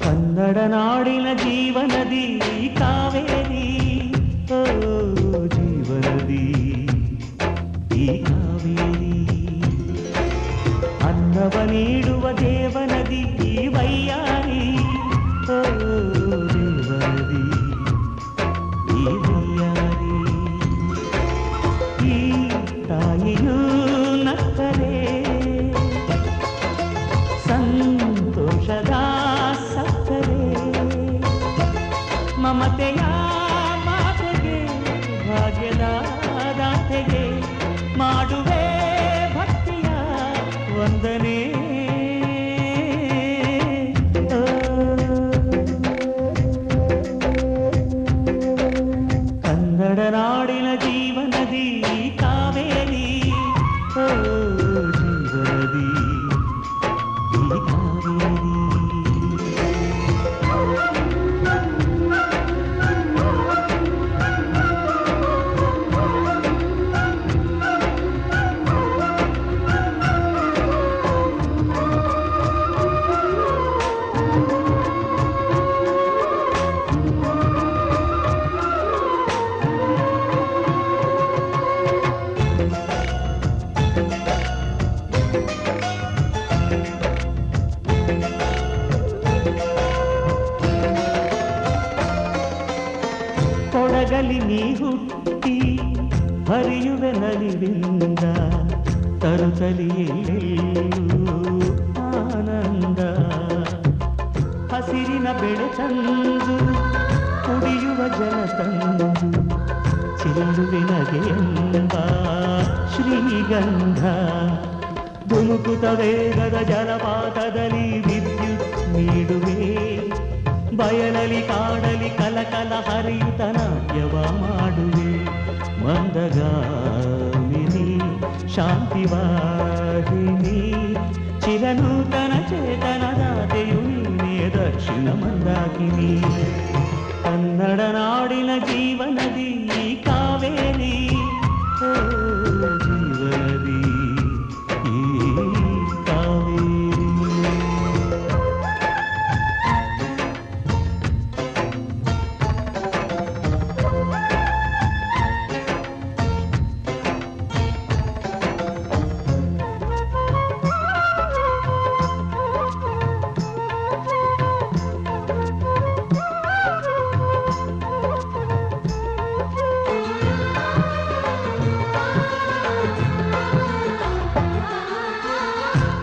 ಕನ್ನಡ ನಾಡಿನ ಜೀವನದಿ ಕಾವೇರಿ, ಓ ಜೀವನದಿ ಈ ಕಾವೇರಿ. ಅನ್ನವ ನೀಡುವ ದೇವನದಿ ಈ ವೈಯಾರಿ, ಓ ದೇವನದಿ ಈ ವೈಯಾರಿ. ಈ ತಾಯಿಯೂ ನಕ್ಕರೆ ಸಂತೋಷದ ಸಕ್ಕರೆ, ಮಮತೆಯ ಮಾತೆಗೆ ಭಾಗ್ಯದ ದಾತೆಗೆ ಮಾಡುವೆ ಭಕ್ತಿಯ ವಂದನೆ. ಕನ್ನಡ ನಾಡಿನ ಜೀವನದಿ ಕಾವೇರಿ, ಓ ಜೀವನದಿ ಈ ಕಾವೇರಿ. ಕೊಡಗಲಿ ನೀ ಹುಟ್ಟಿ ಹರಿಯುವೆ ನಲಿವಿಂದ, ತರುತ್ತಲಿಯೆಲ್ಲೆಲ್ಲೂ ಆನಂದ. ಹಸಿರಿನ ಬೆಳೆ ತಂದು ಕುಡಿಯುವ ಜಲ ತಂದು ಚೆಲ್ಲುವೆ ಎಂಬ ಶ್ರೀಗಂಧ. ಧುಮುಕುತ ವೇಗದ ಜಲಪಾತದಲ್ಲಿ ವಿದ್ಯುತ್ ನೀಡುವೆ, ಬಯಲಲಿ ಕಾಡಲಿ ಕಲಕಲ ಹರಿಯುತ ನಾಟ್ಯವ ಮಾಡುವೆ. ಮಂದಗಾಮಿನಿ ಶಾಂತಿವಾಹಿನಿ, ಚಿರನೂತನ ಚೇತನದಾತೆಯು ನೀನೇ ದಕ್ಷಿಣ ಮಂದಾಕಿನಿ. ಕನ್ನಡ ನಾಡಿನ ಜೀವನದಿ ಕಾವೇರಿ, ಓ ಜೀವನದಿ ಈ ಕಾವೇರಿ.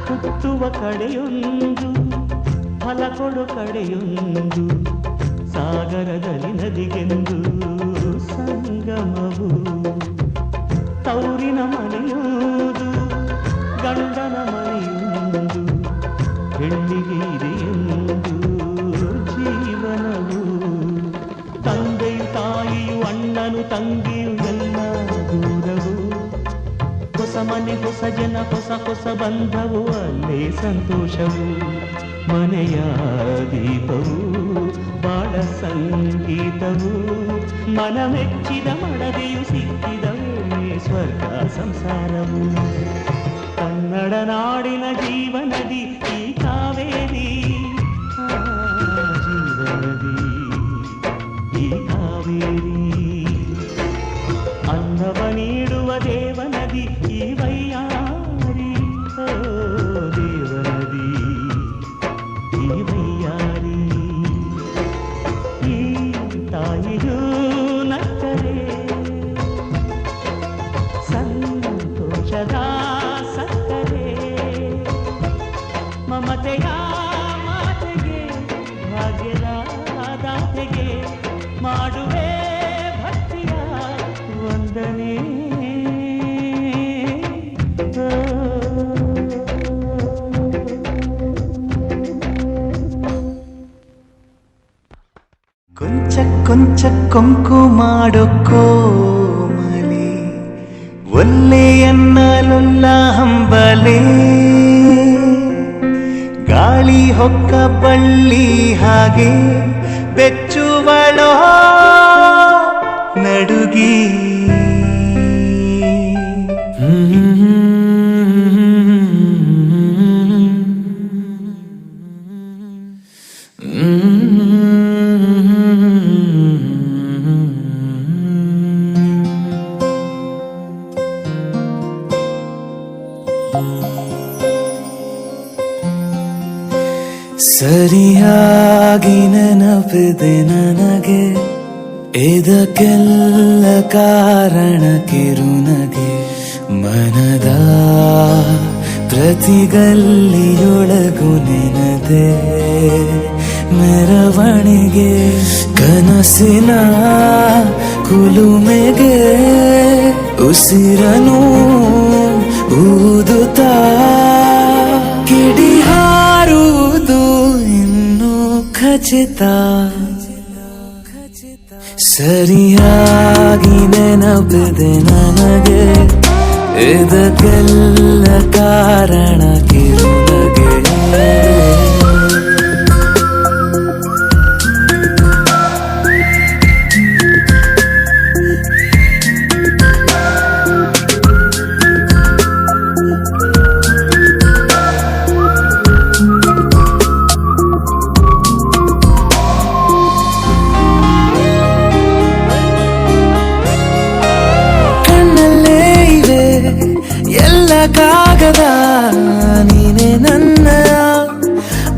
ಹುಟ್ಟುವ ಕಡೆಯೊಂದು ಫಲ ಕೊಡು ಕಡೆಯೊಂದು, ಸಾಗರದಲ್ಲಿ ನದಿಗೆಂದು ಸಂಗಮವು. ತೌರಿನ ಮನೆಯುವುದು ಗಂಡನ ಮನೆಯೊಂದು, ಹೆಣ್ಣಿಗೆ ಇದೆಯೊಂದು ಜೀವನವು. ತಂದೆಯು ತಾಯಿಯು ಅಣ್ಣನು ತಂಗಿಯು ಎಲ್ಲ ದೂರವು. ಹೊಸ ಮನೆ ಹೊಸ ಜನ ಹೊಸ ಹೊಸ ಬಂಧವು, ಅಲ್ಲೇ ಸಂತೋಷವು. ಮನೆಯ ದೀಪವು ಬಾಳ ಸಂಗೀತವು, ಮನ ಮೆಚ್ಚಿದ ಮಡದೆಯು ಸಿಕ್ಕಿದವೇ ಸ್ವರ್ಗ ಸಂಸಾರವು. ಕನ್ನಡ ನಾಡಿನ ಜೀವನದಿ ಈ ಕಾವೇರಿ, ಜೀವನದಿ ಈ ಕಾವೇರಿ. ಅನ್ನವ ನೀಡುವ ದೇವನದಿ ಈ ವೈಯಾರಿ, ಓ ದೇವನದಿ ಈ ವೈಯಾರಿ. ಈ ತಾಯಿಯೂ ನಕ್ಕರೆ ಸಂತೋಷದ ಸಕ್ಕರೆ, ಮಮತೆಯ ಮಾತೆಗೆ ಭಾಗ್ಯದ ದಾತೆಗೆ ಮಾಡುವೆ ಭಕ್ತಿಯ ವಂದನೆ. ಕೊಂಚ ಕೊಂಚ ಕೊಂಕು ಮಾಡೋ ಕೋಮಲೆ, ಒಲ್ಲೆಯನ್ನಲೊಲ್ಲ ಹಂಬಲೆ. ಗಾಳಿ ಹೊಕ್ಕ ಬಳ್ಳಿ ಹಾಗೆ ಬೆಚ್ಚುವಳೋ ನಡುಗಿ. ಸರಿಯಾಗಿ ನೆನಪಿದೆ ನನಗೆ ಇದಕ್ಕೆಲ್ಲ ಕಾರಣ ಕಿರುನಗೆ ಮನದ ಪ್ರತಿಗಲ್ಲಿಯೊಳಗು ನೆನದೆ ಮೆರವಣಿಗೆ ಕನಸಿನ ಕುಲುಮೆಗೆ ಉಸಿರನು ಊದುತ್ತಾ ಕಿಡಿ ಹಾರುವುದು ಇನ್ನು ಖಚಿತ ಸರಿಯಾಗಿ ನೆನಪಿದೆ ನನಗೆ ಇದಕ್ಕೆಲ್ಲ ಕಾರಣ ಕಿರುನಗೆ ಕಾಗದ ನೀನೆ ನನ್ನ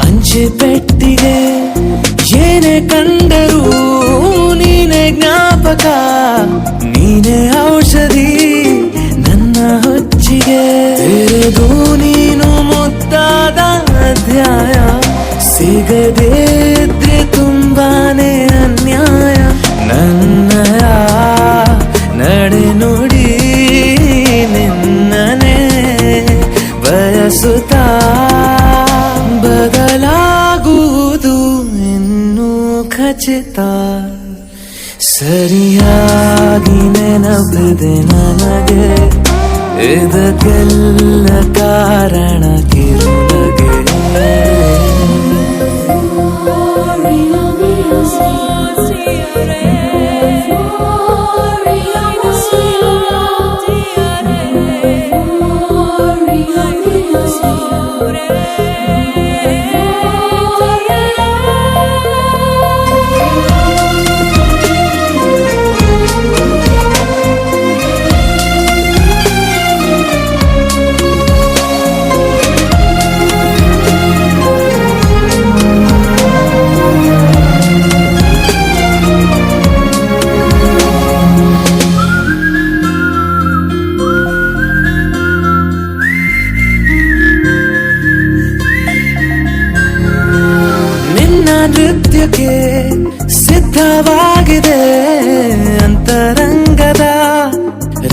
ಅಂಚೆ ಪೆಟ್ಟಿಗೆ ಏನೇ ಕಂಡರೂ ನೀನೆ ಜ್ಞಾಪಕ ನೀನೆ ಔಷಧಿ ನನ್ನ ಹೊಚ್ಚಿಗೆ ತೆರೆದು ನೀನು ಮುದ್ದಾದ ಅಧ್ಯಾಯ ಸಿಗದೇ ಇದ್ರೆ ತುಂಬಾನೇ ಅನ್ಯಾಯ ನನ್ನಯ ನಡೆ ನುಡಿ ನಿನ್ನನೆ ಬಯಸುತ್ತಾ ಬದಲಾಗುವುದು ಇನ್ನೂ ಖಚಿತ ಸರಿಯಾಗಿ ನೆನಪಿದೆ ನನಗೆ ಇದಕ್ಕೆಲ್ಲ ಕಾರಣ ಕಿರುನಗೆ ನೃತ್ಯಕ್ಕೆ ಸಿದ್ಧವಾಗಿದೆ ಅಂತರಂಗದ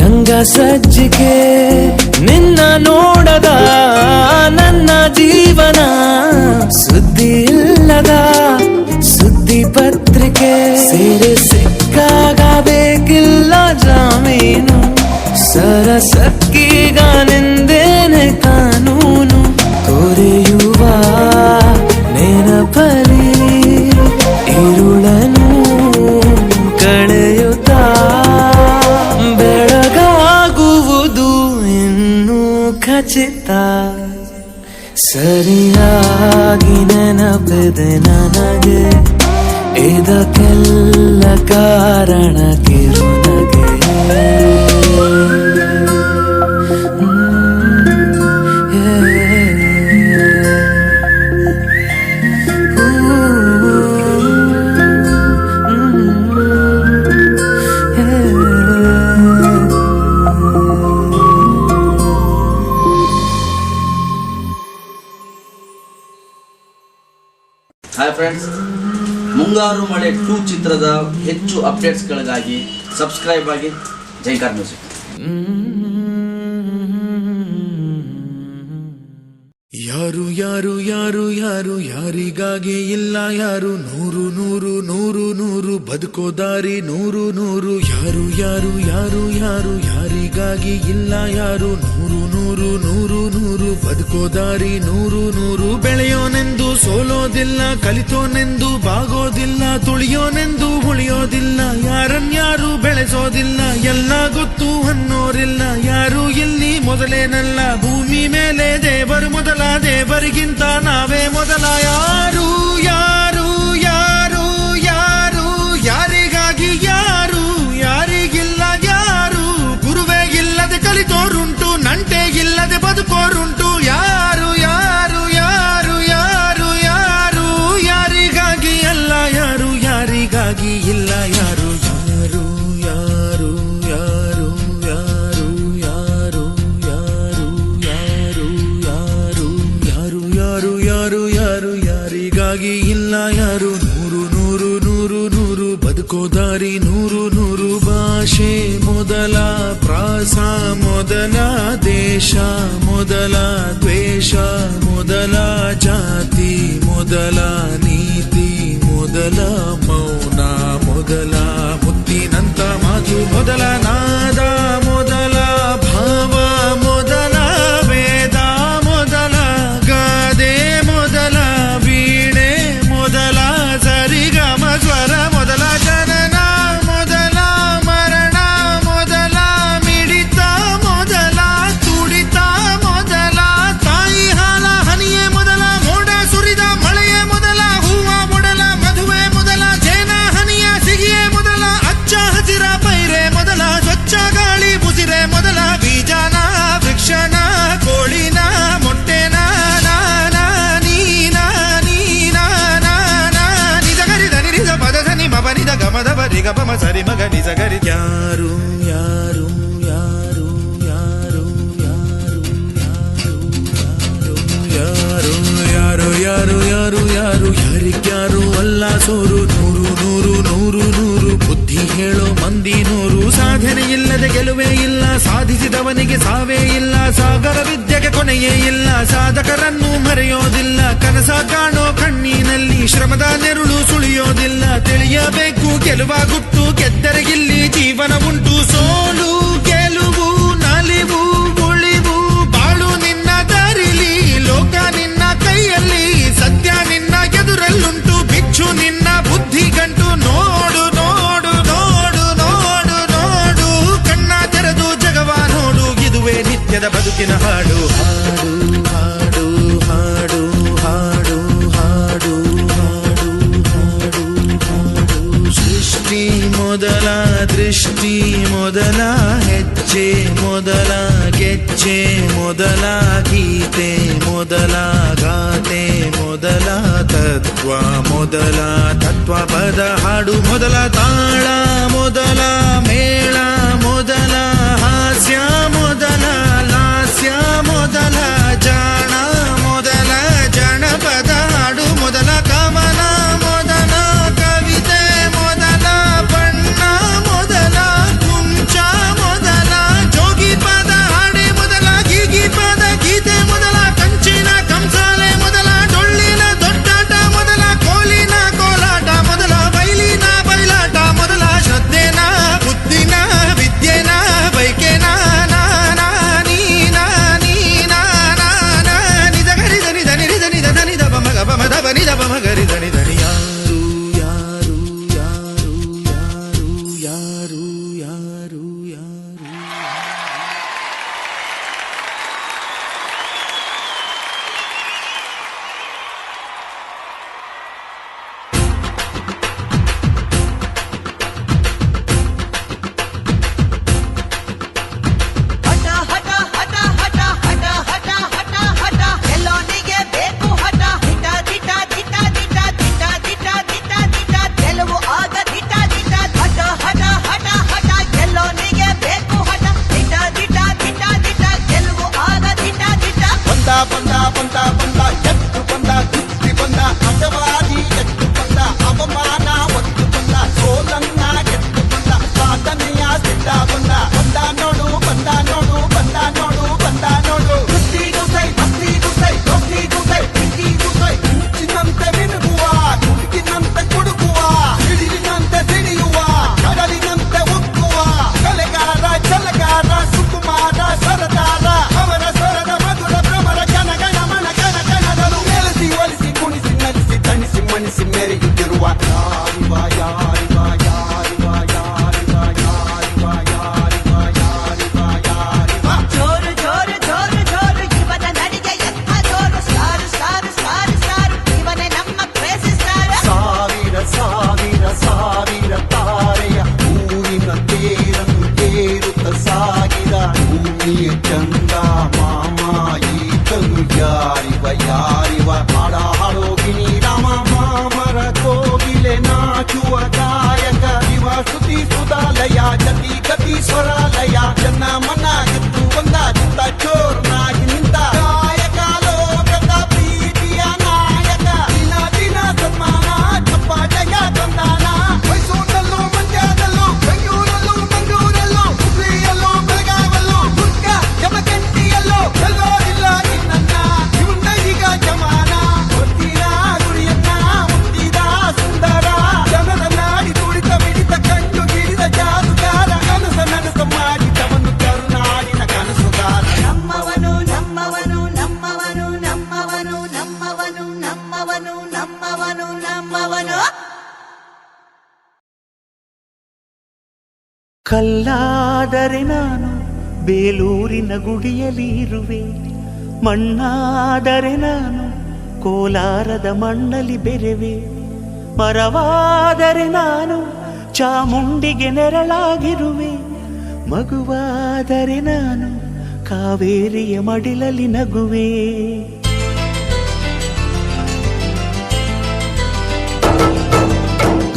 ರಂಗ ಸಜ್ಜಿಕೆ ನಿನ್ನ ನೋಡದ ನನ್ನ ಜೀವನ ಸುದ್ದಿ ಇಲ್ಲದ ಸುದ್ದಿ ಪತ್ರಿಕೆ ಸೇರೆ ಸಿಕ್ಕಾಗ ಬೇಕಿಲ್ಲ ಜಾಮೀನು ಸರಸಕ್ಕೀಗ ನಿಂದೇನೆ ಕಾನೂನು ಕೊರೆಯುವ ನೆನಪಲಿ ഇരുളനു ಕಳೆಯುತ್ತಾ ಬೆಳಗಾಗುವುದು ಇನ್ನೂ ಖಚಿತ ಸರಿಯಾಗಿ ನೆನಪಿದೆ ನನಗೆ ಇದಕ್ಕೆಲ್ಲ ಕಾರಣ ಕಿರುನಗೆ ಹಾಯ್ ಫ್ರೆಂಡ್ಸ್, ಮುಂಗಾರು ಮಳೆ 2 ಚಿತ್ರದ ಹೆಚ್ಚು ಅಪ್ಡೇಟ್ಸ್ಗಳಿಗಾಗಿ ಸಬ್ಸ್ಕ್ರೈಬ್ ಆಗಿ ಜೈಕಾರ್ ಮ್ಯೂಸಿಕ್. ಯಾರು ಯಾರು ಯಾರು ಯಾರು ಯಾರಿಗಾಗಿ ಇಲ್ಲ ಯಾರು ನೂರು ನೂರು ನೂರು ನೂರು ಬದುಕೋ ದಾರಿ ನೂರು ನೂರು ಯಾರು ಯಾರು ಯಾರು ಯಾರು ಯಾರಿಗಾಗಿ ಇಲ್ಲ ಯಾರು ನೂರು ನೂರು ನೂರು ನೂರು ಬದುಕೋ ದಾರಿ ನೂರು ನೂರು ಬೆಳೆಯೋನೆಂದು ಸೋಲೋದಿಲ್ಲ ಕಲಿತೋನೆಂದು ಬಾಗೋದಿಲ್ಲ ತುಳಿಯೋನೆಂದು ಉಳಿಯೋದಿಲ್ಲ ಯಾರನ್ಯಾರು ಬೆಳೆಸೋದಿಲ್ಲ ಎಲ್ಲ ಗೊತ್ತು ಅನ್ನೋರಿಲ್ಲ ಯಾರು ಇಲ್ಲಿ ಮೊದಲೇನಲ್ಲ ಭೂಮಿ ಮೇಲೆ ದೇವರು ಮೊದಲ ದೇವರಿಗಿಂತ ನಾವೇ ಮೊದಲ ಯಾರು ಯಾರು ಯಾರಿಗಾಗಿ ಇಲ್ಲ ಯಾರು ನೂರು ನೂರು ನೂರು ನೂರು ಬದುಕೋ ದಾರಿ ನೂರು ನೂರು ಭಾಷೆ ಮೊದಲ ಪ್ರಾಸ ಮೊದಲ ದೇಶ ಮೊದಲ ದ್ವೇಷ ಮೊದಲ ಜಾತಿ ಮೊದಲ ನೀತಿ ಮೊದಲ ಮೌನ ಮೊದಲ ಮುತ್ತಿನಂತ ಮಾತು ಮೊದಲ ನಾದ ಮೊದಲ ಭಾವ ಮೊದಲ ವೇದ ಮೊದಲ ಗಾದೆ ಮೊದಲ ವೀಣೆ ಮೊದಲ ಸರಿಗಮ ಸ್ವರ ಮೊದಲ ಜನನ ಮೊದಲ ಮರಣ ಮೊದಲ ಮಿಡಿತ ಮೊದಲ ತುಡಿತ ಮೊದಲ ತಾಯಿ ಹಾಲ ಹನಿಯೇ ಮೊದಲ ಮೋಡ ಸುರಿದ ಮಳೆಯೇ ಮೊದಲ ಹೂವ ಮೊದಲ ಮದುವೆ ಮೊದಲ ಜೇನ ಹನಿಯ ಸಿಗಿಯೇ ಮೊದಲ ಅಚ್ಚ ಹಸಿರ ಪೈರೆ ಮೊದಲ ಸ್ವಚ್ಛ ಗಾಳಿ ಮುಸಿರೆ ಮೊದಲ ಬೀಜನ ವೃಕ್ಷನ ಕೋಳಿನ ಮೊಟ್ಟೆನ ನಾನ ನೀನ ನೀನ ನಿಜ ಗರಿದ ನಿರಿದ ಪದ ಸನಿ ಮಪ ನಿದ ಗಮದ ಬರಿಗ ಪಮ ಸರಿ ಮಗ ನಿಜ ಗರಿ ಯಾರು ಯಾರು ಯಾರು ಯಾರು ಯಾರು ಯಾರು ಯಾರು ಯಾರು ಯಾರು ಯಾರಿಗ್ಯಾರು ಅಲ್ಲ ಸೋರು ನೂರು ನೂರು ನೂರು ನೂರು ಬುದ್ಧಿ ಹೇಳೋ ಮಂದಿ ನೂರು ಸಾಧನೆ ಇಲ್ಲದೆ ಗೆಲುವೇ ಇಲ್ಲ ಸಾಧಿಸಿದವನಿಗೆ ಸಾವೇ ಇಲ್ಲ ಸಾಗರ ವಿದ್ಯೆಗೆ ಕೊನೆಯೇ ಇಲ್ಲ ಸಾಧಕರನ್ನು ಮರೆಯೋದಿಲ್ಲ ಕನಸ ಕಾಣೋ ಕಣ್ಣಿನಲ್ಲಿ ಶ್ರಮದ ನೆರುಳು ಸುಳಿಯೋದಿಲ್ಲ ತಿಳಿಯಬೇಕು ಗೆಲುವ ಗುಟ್ಟು ಗೆದ್ದರೆ ಇಲ್ಲಿ ಜೀವನ ಉಂಟು ಸೋಲು ಗೆಲುವು ನಲಿವು ಉಳಿವು ಬಾಳು ನಿನ್ನ ದಾರಿಲಿ ಲೋಕ ನಿನ್ನ ಕೈಯಲ್ಲಿ ಸತ್ಯ ನಿನ್ನ ಎದುರಲ್ಲುಂಟು ಬಿಚ್ಚು ನಿನ್ನ ಬುದ್ಧಿ ಗಂಟು ನೋಡು ನೋಡು ನೋಡು ನೋಡು ನೋಡು ಕಣ್ಣ ತೆರೆದು ಜಗವ ನೋಡು ಇದುವೇ ನಿತ್ಯದ ಬದುಕಿನ ಹಾಡು ಹಾಡು ಹಾಡು ಹಾಡು ಹಾಡು ಹಾಡು ಹಾಡು ಹಾಡು ಸೃಷ್ಟಿ ಮೊದಲ ದೃಷ್ಟಿ ಮೊದಲ ಹೆಜ್ಜೆ ಮೊದಲ ಗೆಜ್ಜೆ ಮೊದಲ ಗೀತೆ ಮೊದಲ ಗಾತೆ ಮೊದಲ ತತ್ವ ಮೊದಲ ತತ್ವ ಪದ ಹಾಡು ಮೊದಲ ತಾಳ ಮೊದಲ ಮೇಳ ಮೊದಲ ಹಾಸ್ಯ ಮೊದಲ ಲಾಸ್ಯ ಮೊದಲ ಜಾಣ ಮೊದಲ ಜನಪದ ಹಾಡು ಮೊದಲ ಕವನ ಮೊದಲ ಕವಿತೆ ಮೊದಲ ಬಣ್ಣ ಮೊದಲ ಕುಂಚ ಮೊದಲ ಜೋಗಿ ಪದ ಹಾಡೆ ಮೊದಲ ಗೀಗಿ ಪದ ಗೀತೆ ಮೊದಲ ಕಂಚಿನ ಕಂಸಾಲೆ ಮೊದಲ ಡೊಳ್ಳಿನ ದೊಡ್ಡಾಟ ಮೊದಲ ಕೋಲಿನ ಕೋಲಾಟ ಮೊದಲ ಬೈಲಿನ ಬಯಲಾಟ ಮೊದಲ ಶ್ರದ್ಧೆನ ಬುದ್ಧಿನ ವಿದ್ಯೆನ ಬೈಕೆನ ನೀನ ನಿಜ ಗರಿ ಧನಿ ಧನಿ ರಿ ಧನಿ ಧನಿ ದ ಬಮಗ ಬಮದ ಬನಿ ದ ಬಮಗರಿ ಧನಿ ಧನಿ ಯಾರು ಯಾರು ಯಾರು ಯಾರು ಯಾರು ಯಾರು ಯಾರು ಹಠ ಹಠ ಹಠ ಹಠ ಹಠ ಹಠ ಹಠ ಹಠ ಎಲ್ಲೋನಿಗೆ ಬೇಕು ಹಠ ದಿಟ ದಿಟ ದಿಟ ದಿಟ ದಿಟ ಕಲ್ಲಾದರೆ ನಾನು ಬೇಲೂರಿನ ಗುಡಿಯಲ್ಲಿ ಇರುವೆ, ಮಣ್ಣಾದರೆ ನಾನು ಕೋಲಾರದ ಮಣ್ಣಲ್ಲಿ ಬೆರೆವೆ, ಮರವಾದರೆ ನಾನು ಚಾಮುಂಡಿಗೆ ನೆರಳಾಗಿರುವೆ, ಮಗುವಾದರೆ ನಾನು ಕಾವೇರಿಯ ಮಡಿಲಲ್ಲಿ ನಗುವೆ.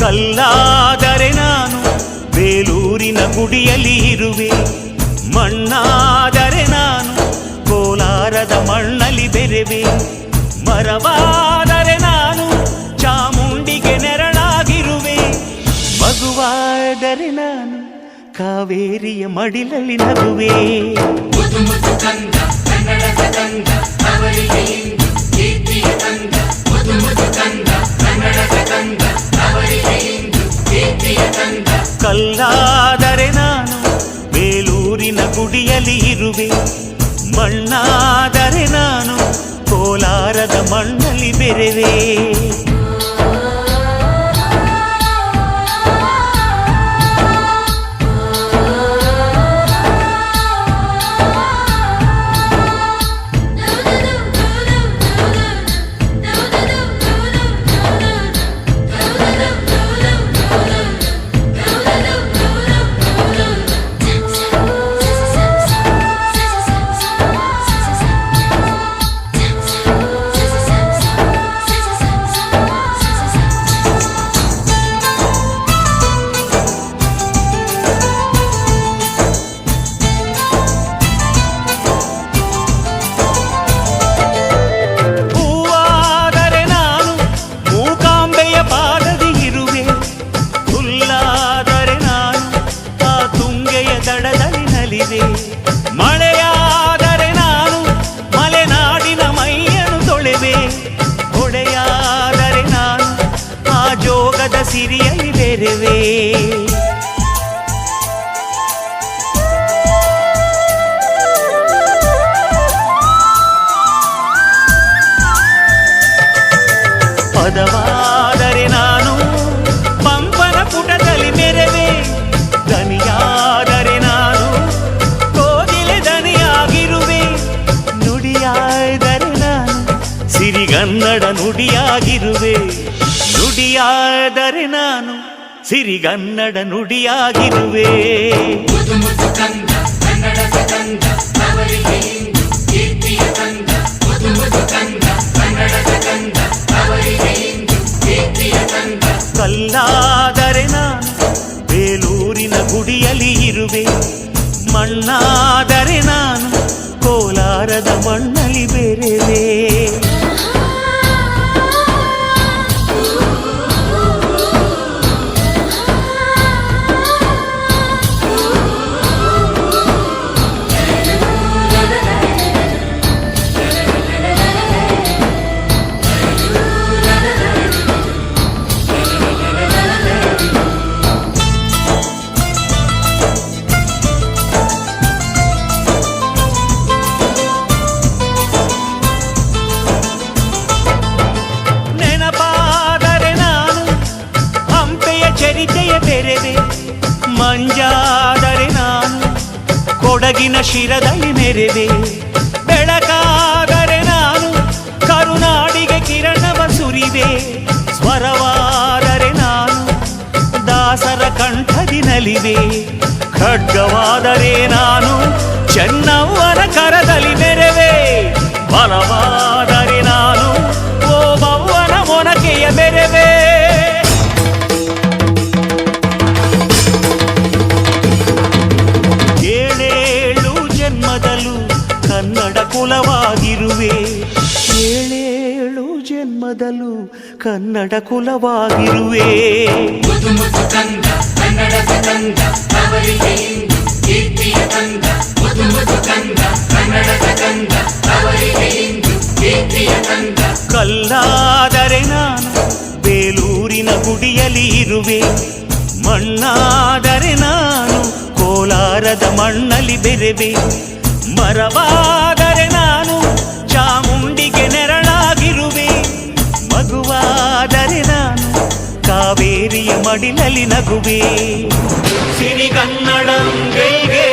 ಕಲ್ಲಾದರೆ ನಾನು ಬೇಲೂರಿನ ಗುಡಿಯಲ್ಲಿ ಇರುವೆ, ಮಣ್ಣಾದರೆ ನಾನು ಕೋಲಾರದ ಮಣ್ಣಲ್ಲಿ ಬೆರೆವೆ, ಮರವಾದರೆ ನಾನು ಚಾಮುಂಡಿಗೆ ನೆರಳಾಗಿರುವೆ, ಮಗುವಾದರೆ ನಾನು ಕಾವೇರಿಯ ಮಡಿಲಲ್ಲಿ ನಗುವೆ. ಕಲ್ಲಾದರೆ ನಾನು ಬೇಲೂರಿನ ಗುಡಿಯಲ್ಲಿ ಇರುವೆ, ಮಣ್ಣಾದರೆ ನಾನು ಕೋಲಾರದ ಮಣ್ಣಲ್ಲಿ ಬೆರೆವೆ. ಮಳೆಯಾದರೆ ನಾನು ಮಲೆನಾಡಿನ ಮೈಯನ್ನು ತೊಳೆವೆ, ಹೊಡೆಯಾದರೆ ನಾನು ಆ ಜೋಗದ ಸಿರಿಯಲ್ಲಿ ಬೆರೆವೆ. ಪದವಾದರೆ ನಾನು ಪಂಪನ ಪುಟದಲ್ಲಿ ಮೆರೆವೆ, ದನಿಯಾದರೆ ನಾನು ಕೋಗಿಲೆ ದನಿಯಾಗಿರುವೆ, ನುಡಿಯಾದರೆ ನಾನು ಸಿರಿಗನ್ನಡ ನುಡಿಯಾಗಿರುವೆ, ನುಡಿಯಾದರೆ ನಾನು ಸಿರಿಗನ್ನಡ ನುಡಿಯಾಗಿರುವೆ. ಕಲ್ಲಾದರೆ ನಾನು ಬೇಲೂರಿನ ಗುಡಿಯಲ್ಲಿ ಇರುವೆ, ಮಣ್ಣಾದರೆ ನಾನು ಕೋಲಾರದ ಮಣ್ಣಲ್ಲಿ ಬೆರೆವೆ. ಚರಿತೆಯ ಬೆರೆವೆ, ಮಂಜಾದರೆ ನಾನು ಕೊಡಗಿನ ಶಿರದಲ್ಲಿ ಮೆರೆವೆ, ಬೆಳಕಾದರೆ ನಾನು ಕರುನಾಡಿಗೆ ಕಿರಣವ ಸುರಿವೆ, ಸ್ವರವಾದರೆ ನಾನು ದಾಸರ ಕಂಠದಿ ನಲಿವೆ, ಖಡ್ಗವಾದರೆ ನಾನು ಚೆನ್ನವ್ವನ ಕರದಲ್ಲಿ ಮೆರೆವೆ, ಬಲವಾದರೆ ನಾನು ಓಬವ್ವನ ಮೊನಕೆಯ ಮೆರೆವೆ. ಕನ್ನಡ ಕುಲವಾಗಿರುವೆ, ಏಳೇಳು ಜನ್ಮದಲ್ಲೂ ಕನ್ನಡ ಕುಲವಾಗಿರುವೆ. ಕಲ್ಲಾದರೆ ನಾನು ಬೇಲೂರಿನ ಗುಡಿಯಲ್ಲಿ ಇರುವೆ, ಮಣ್ಣಾದರೆ ನಾನು ಕೋಲಾರದ ಮಣ್ಣಲ್ಲಿ ಬೆರೆವೆ, ಮರವಾದರೆ ನಾನು ಚಾಮುಂಡಿಗೆ ನೆರಳಾಗಿರುವೆ, ಮಗುವಾದರೆ ನಾನು ಕಾವೇರಿಯ ಮಡಿಲಲ್ಲಿ ನಗುವೆ ಸಿರಿಗನ್ನಡಂ ಗೆಲ್ಗೆ